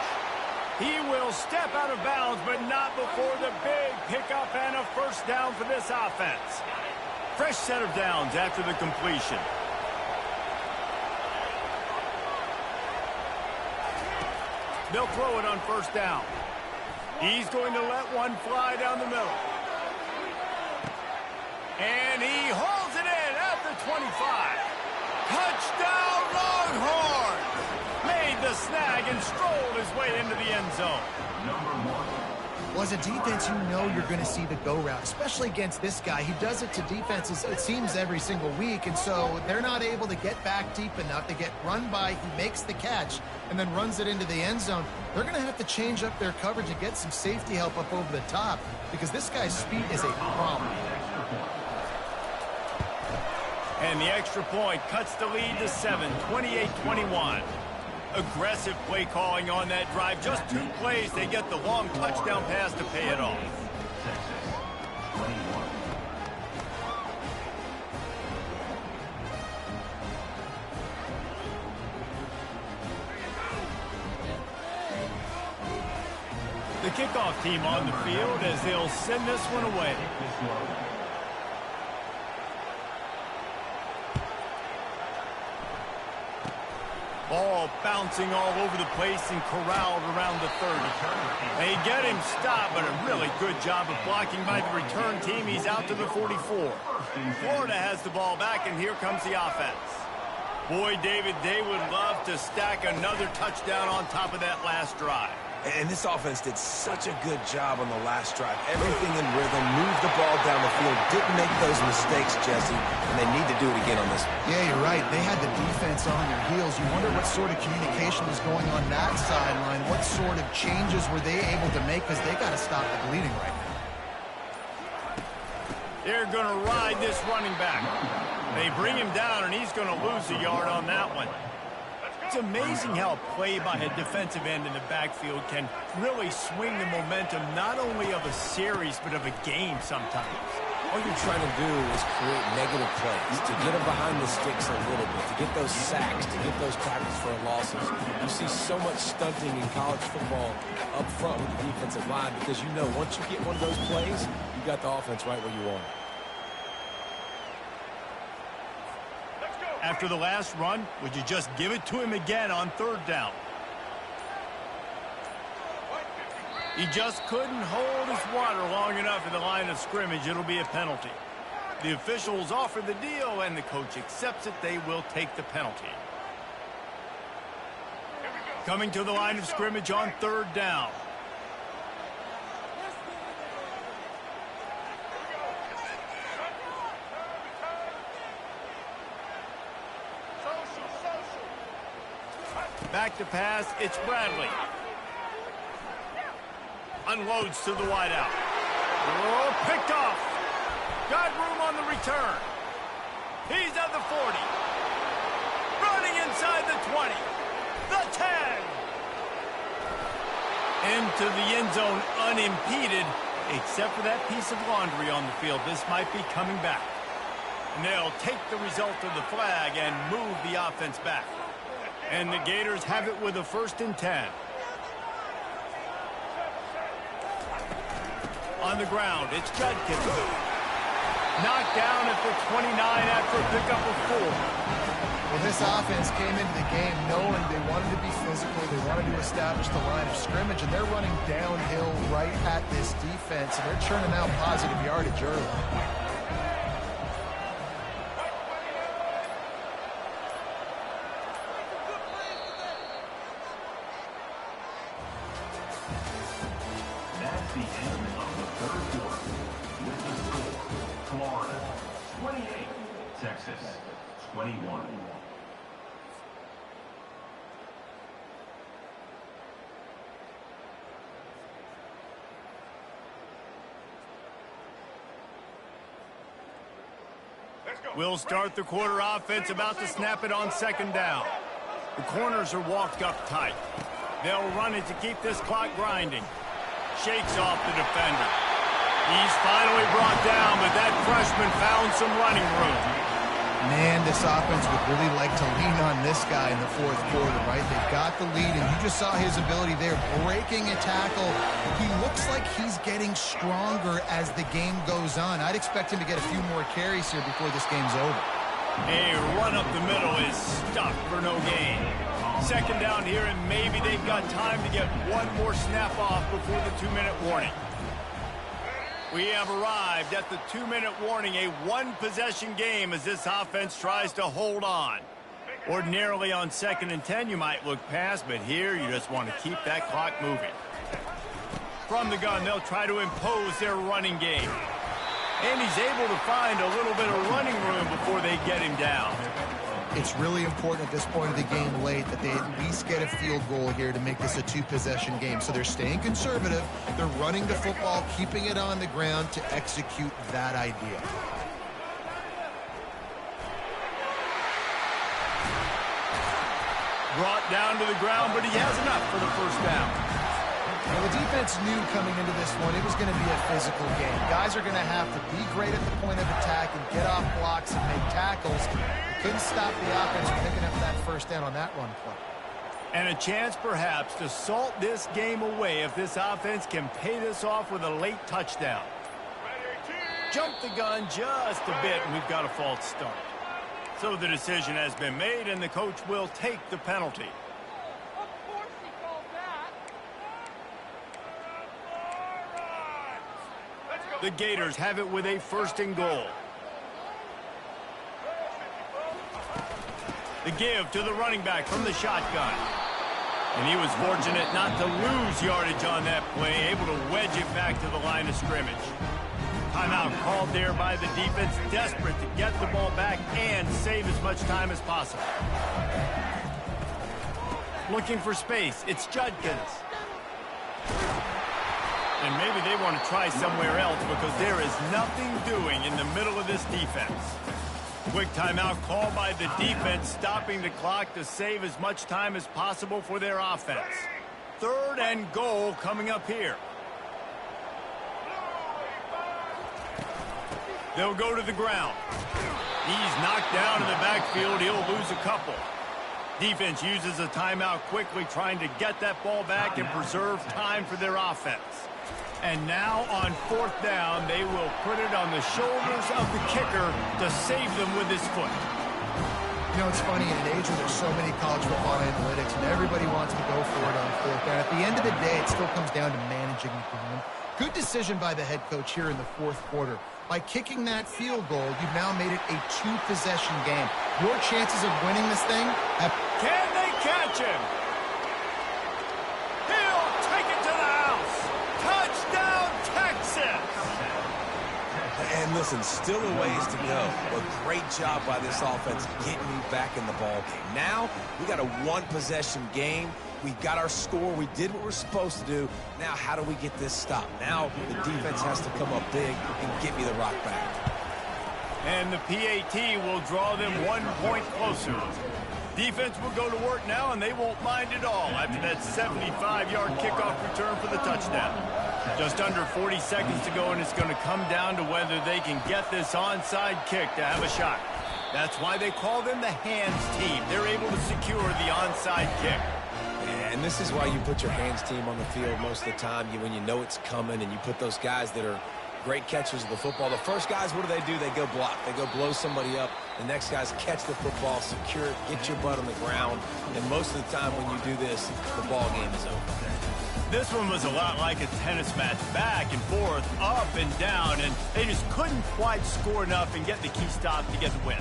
He will step out of bounds, but not before the big pickup and a first down for this offense. Fresh set of downs after the completion. They'll throw it on first down. He's going to let one fly down the middle. And he hauls it in at the 25. Touchdown, Longhorn! Made the snag and strolled his way into the end zone. Well, as a defense, you know you're going to see the go route, especially against this guy. He does it to defenses, it seems, every single week, and so they're not able to get back deep enough. They get run by, he makes the catch, and then runs it into the end zone. They're going to have to change up their coverage and get some safety help up over the top because this guy's speed is a problem. And the extra point cuts the lead to 7, 28-21. Aggressive play calling on that drive. Just 2 plays, they get the long touchdown pass to pay it off. The kickoff team on the field as they'll send this one away. Ball bouncing all over the place and corralled around the 30. They get him stopped, but a really good job of blocking by the return team. He's out to the 44. Florida has the ball back, and here comes the offense. Boy, David, they would love to stack another touchdown on top of that last drive. And this offense did such a good job on the last drive. Everything in rhythm, moved the ball down the field, didn't make those mistakes, Jesse, and they need to do it again on this one. Yeah, you're right. They had the defense on their heels. You wonder what sort of communication was going on that sideline. What sort of changes were they able to make because they got to stop the bleeding right now. They're going to ride this running back. They bring him down, and he's going to lose a yard on that one. It's amazing how a play by a defensive end in the backfield can really swing the momentum not only of a series but of a game sometimes. All you're trying to do is create negative plays, to get them behind the sticks a little bit, to get those sacks, to get those tackles for losses. You see so much stunting in college football up front with the defensive line because you know once you get one of those plays, you got the offense right where you want it. After the last run, would you just give it to him again on third down? He just couldn't hold his water long enough in the line of scrimmage. It'll be a penalty. The officials offer the deal, and the coach accepts it. They will take the penalty. Coming to the line of scrimmage on third down. Back to pass, it's Bradley. Unloads to the wideout. Oh, picked off. Got room on the return. He's at the 40. Running inside the 20. The 10. Into the end zone unimpeded, except for that piece of laundry on the field. This might be coming back. And they'll take the result of the flag and move the offense back. And the Gators have it with a 1st and 10. On the ground, it's Judkins. Knocked down at the 29 after a pickup of 4. Well, this offense came into the game knowing they wanted to be physical, they wanted to establish the line of scrimmage, and they're running downhill right at this defense, and they're churning out positive yardage early. That's the end of the 3rd quarter. With the score, Florida 28, Texas 21. We'll start the quarter offense, about to snap it on 2nd down. The corners are walked up tight. They'll run it to keep this clock grinding. Shakes off the defender. He's finally brought down, but that freshman found some running room. Man, this offense would really like to lean on this guy in the 4th quarter, right? They've got the lead, and you just saw his ability there, breaking a tackle. He looks like he's getting stronger as the game goes on. I'd expect him to get a few more carries here before this game's over. A run up the middle is stuck for no gain. 2nd down here, and maybe they've got time to get one more snap off before the 2-minute warning. We have arrived at the 2-minute warning, a 1-possession game as this offense tries to hold on. Ordinarily on 2nd and 10, you might look past, but here you just want to keep that clock moving. From the gun, they'll try to impose their running game. And he's able to find a little bit of running room before they get him down. It's really important at this point of the game late that they at least get a field goal here to make this a 2-possession game. So they're staying conservative. They're running the football, keeping it on the ground to execute that idea. Brought down to the ground, but he has enough for the 1st down. Well, the defense knew coming into this one it was going to be a physical game. Guys are going to have to be great at the point of attack and get off blocks and make tackles. They couldn't stop the offense from picking up that 1st down on that run play. And a chance perhaps to salt this game away if this offense can pay this off with a late touchdown. Jump the gun just a bit, and we've got a false start. So the decision has been made, and the coach will take the penalty. The Gators have it with a 1st and goal. The give to the running back from the shotgun. And he was fortunate not to lose yardage on that play, able to wedge it back to the line of scrimmage. Timeout called there by the defense, desperate to get the ball back and save as much time as possible. Looking for space, it's Judkins. And maybe they want to try somewhere else because there is nothing doing in the middle of this defense. Quick timeout called by the defense, stopping the clock to save as much time as possible for their offense. 3rd and goal coming up here. They'll go to the ground. He's knocked down in the backfield. He'll lose a couple. Defense uses a timeout quickly, trying to get that ball back and preserve time for their offense. And now on 4th down, they will put it on the shoulders of the kicker to save them with his foot. You know, it's funny, in an age where there's so many college football analytics and everybody wants to go for it on 4th down, at the end of the day, it still comes down to managing the game. Good decision by the head coach here in the 4th quarter. By kicking that field goal, you've now made it a 2-possession game. Your chances of winning this thing have... Can they catch him? He'll take it to the house. Touchdown, Texas! And listen, still a ways to go. A great job by this offense getting you back in the ball game. Now, we got a 1-possession game. We got our score. We did what we're supposed to do. Now, how do we get this stopped? Now, the defense has to come up big and get me the rock back. And the PAT will draw them 1 point closer. Defense will go to work now, and they won't mind at all after that 75-yard kickoff return for the touchdown. Just under 40 seconds to go, and it's going to come down to whether they can get this onside kick to have a shot. That's why they call them the hands team. They're able to secure the onside kick. And this is why you put your hands team on the field most of the time when you know it's coming, and you put those guys that are great catchers of the football. The first guys, what do? They go block. They go blow somebody up. The next guys catch the football, secure it, get your butt on the ground. And most of the time when you do this, the ball game is over. This one was a lot like a tennis match, back and forth, up and down, and they just couldn't quite score enough and get the key stop to get the win.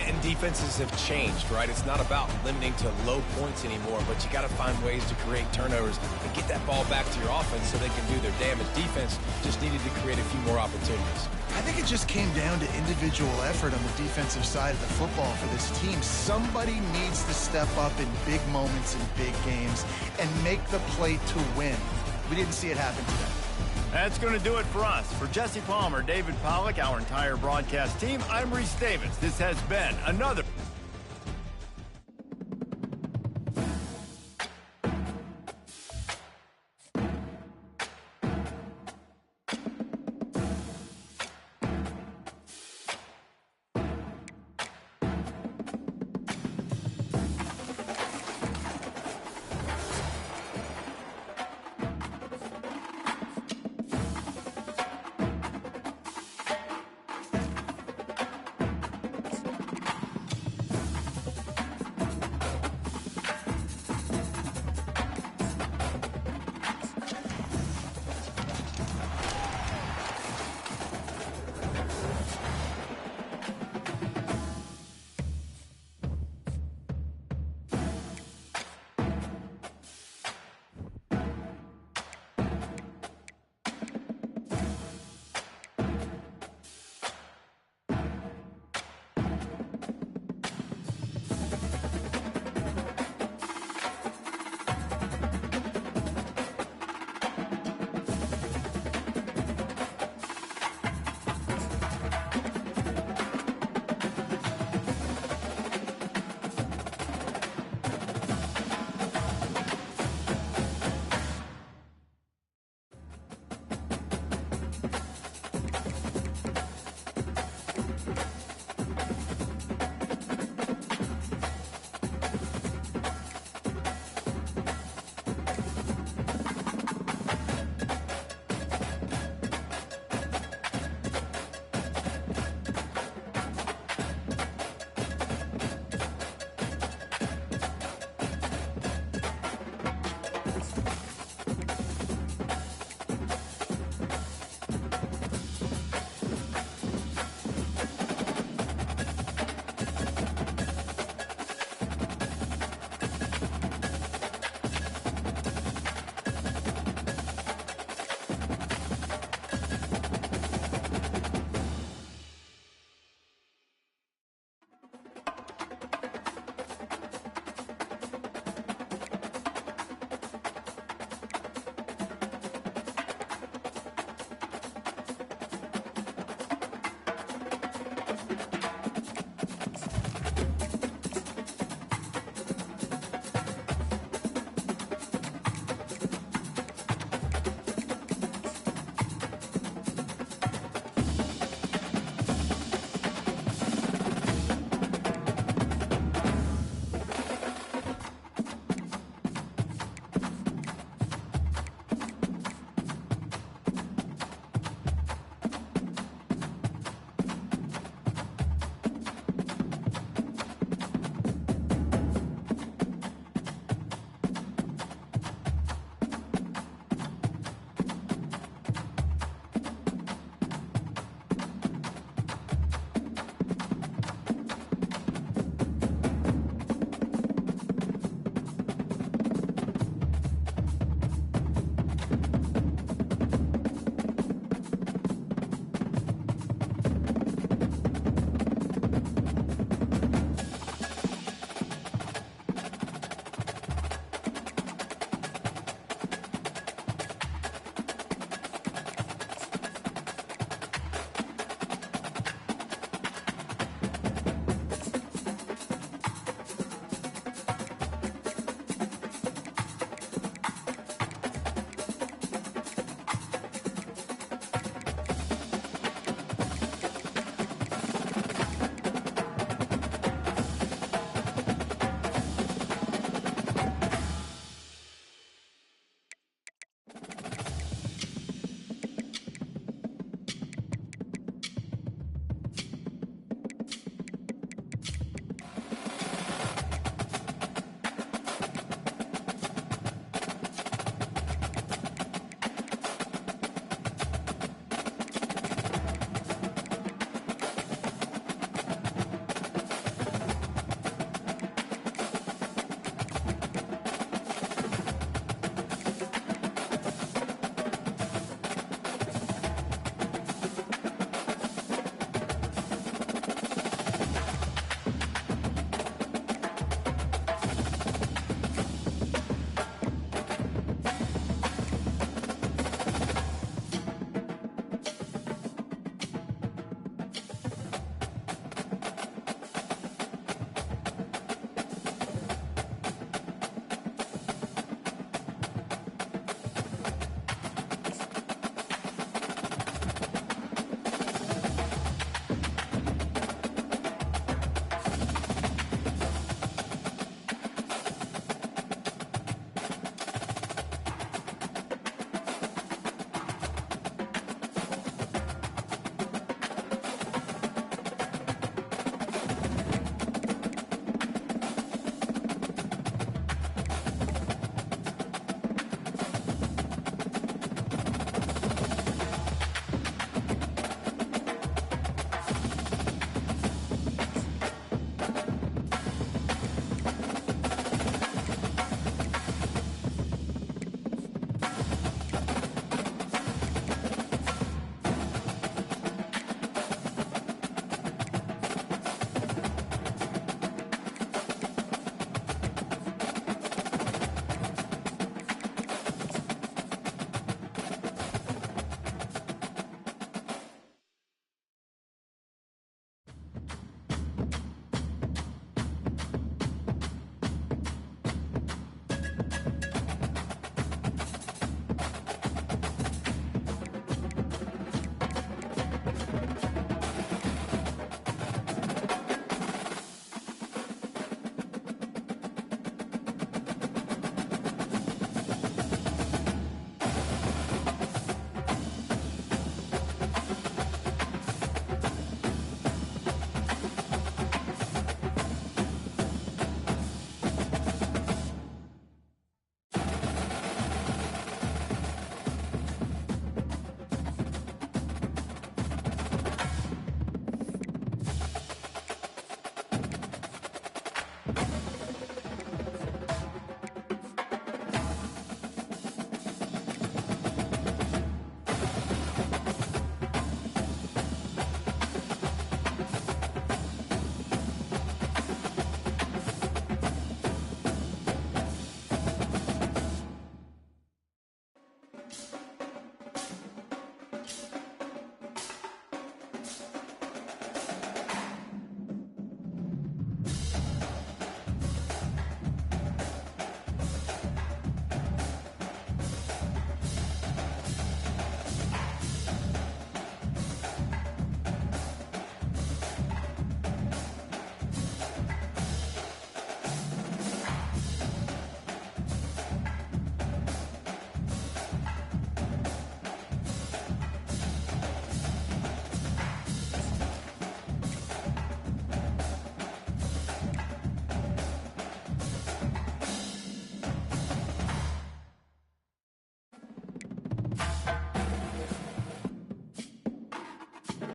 And defenses have changed, right? It's not about limiting to low points anymore, but you got to find ways to create turnovers and get that ball back to your offense so they can do their damage. Defense just needed to create a few more opportunities. I think it just came down to individual effort on the defensive side of the football for this team. Somebody needs to step up in big moments in big games and make the play to win. We didn't see it happen today. That's going to do it for us. For Jesse Palmer, David Pollack, our entire broadcast team, I'm Reese Davis. This has been another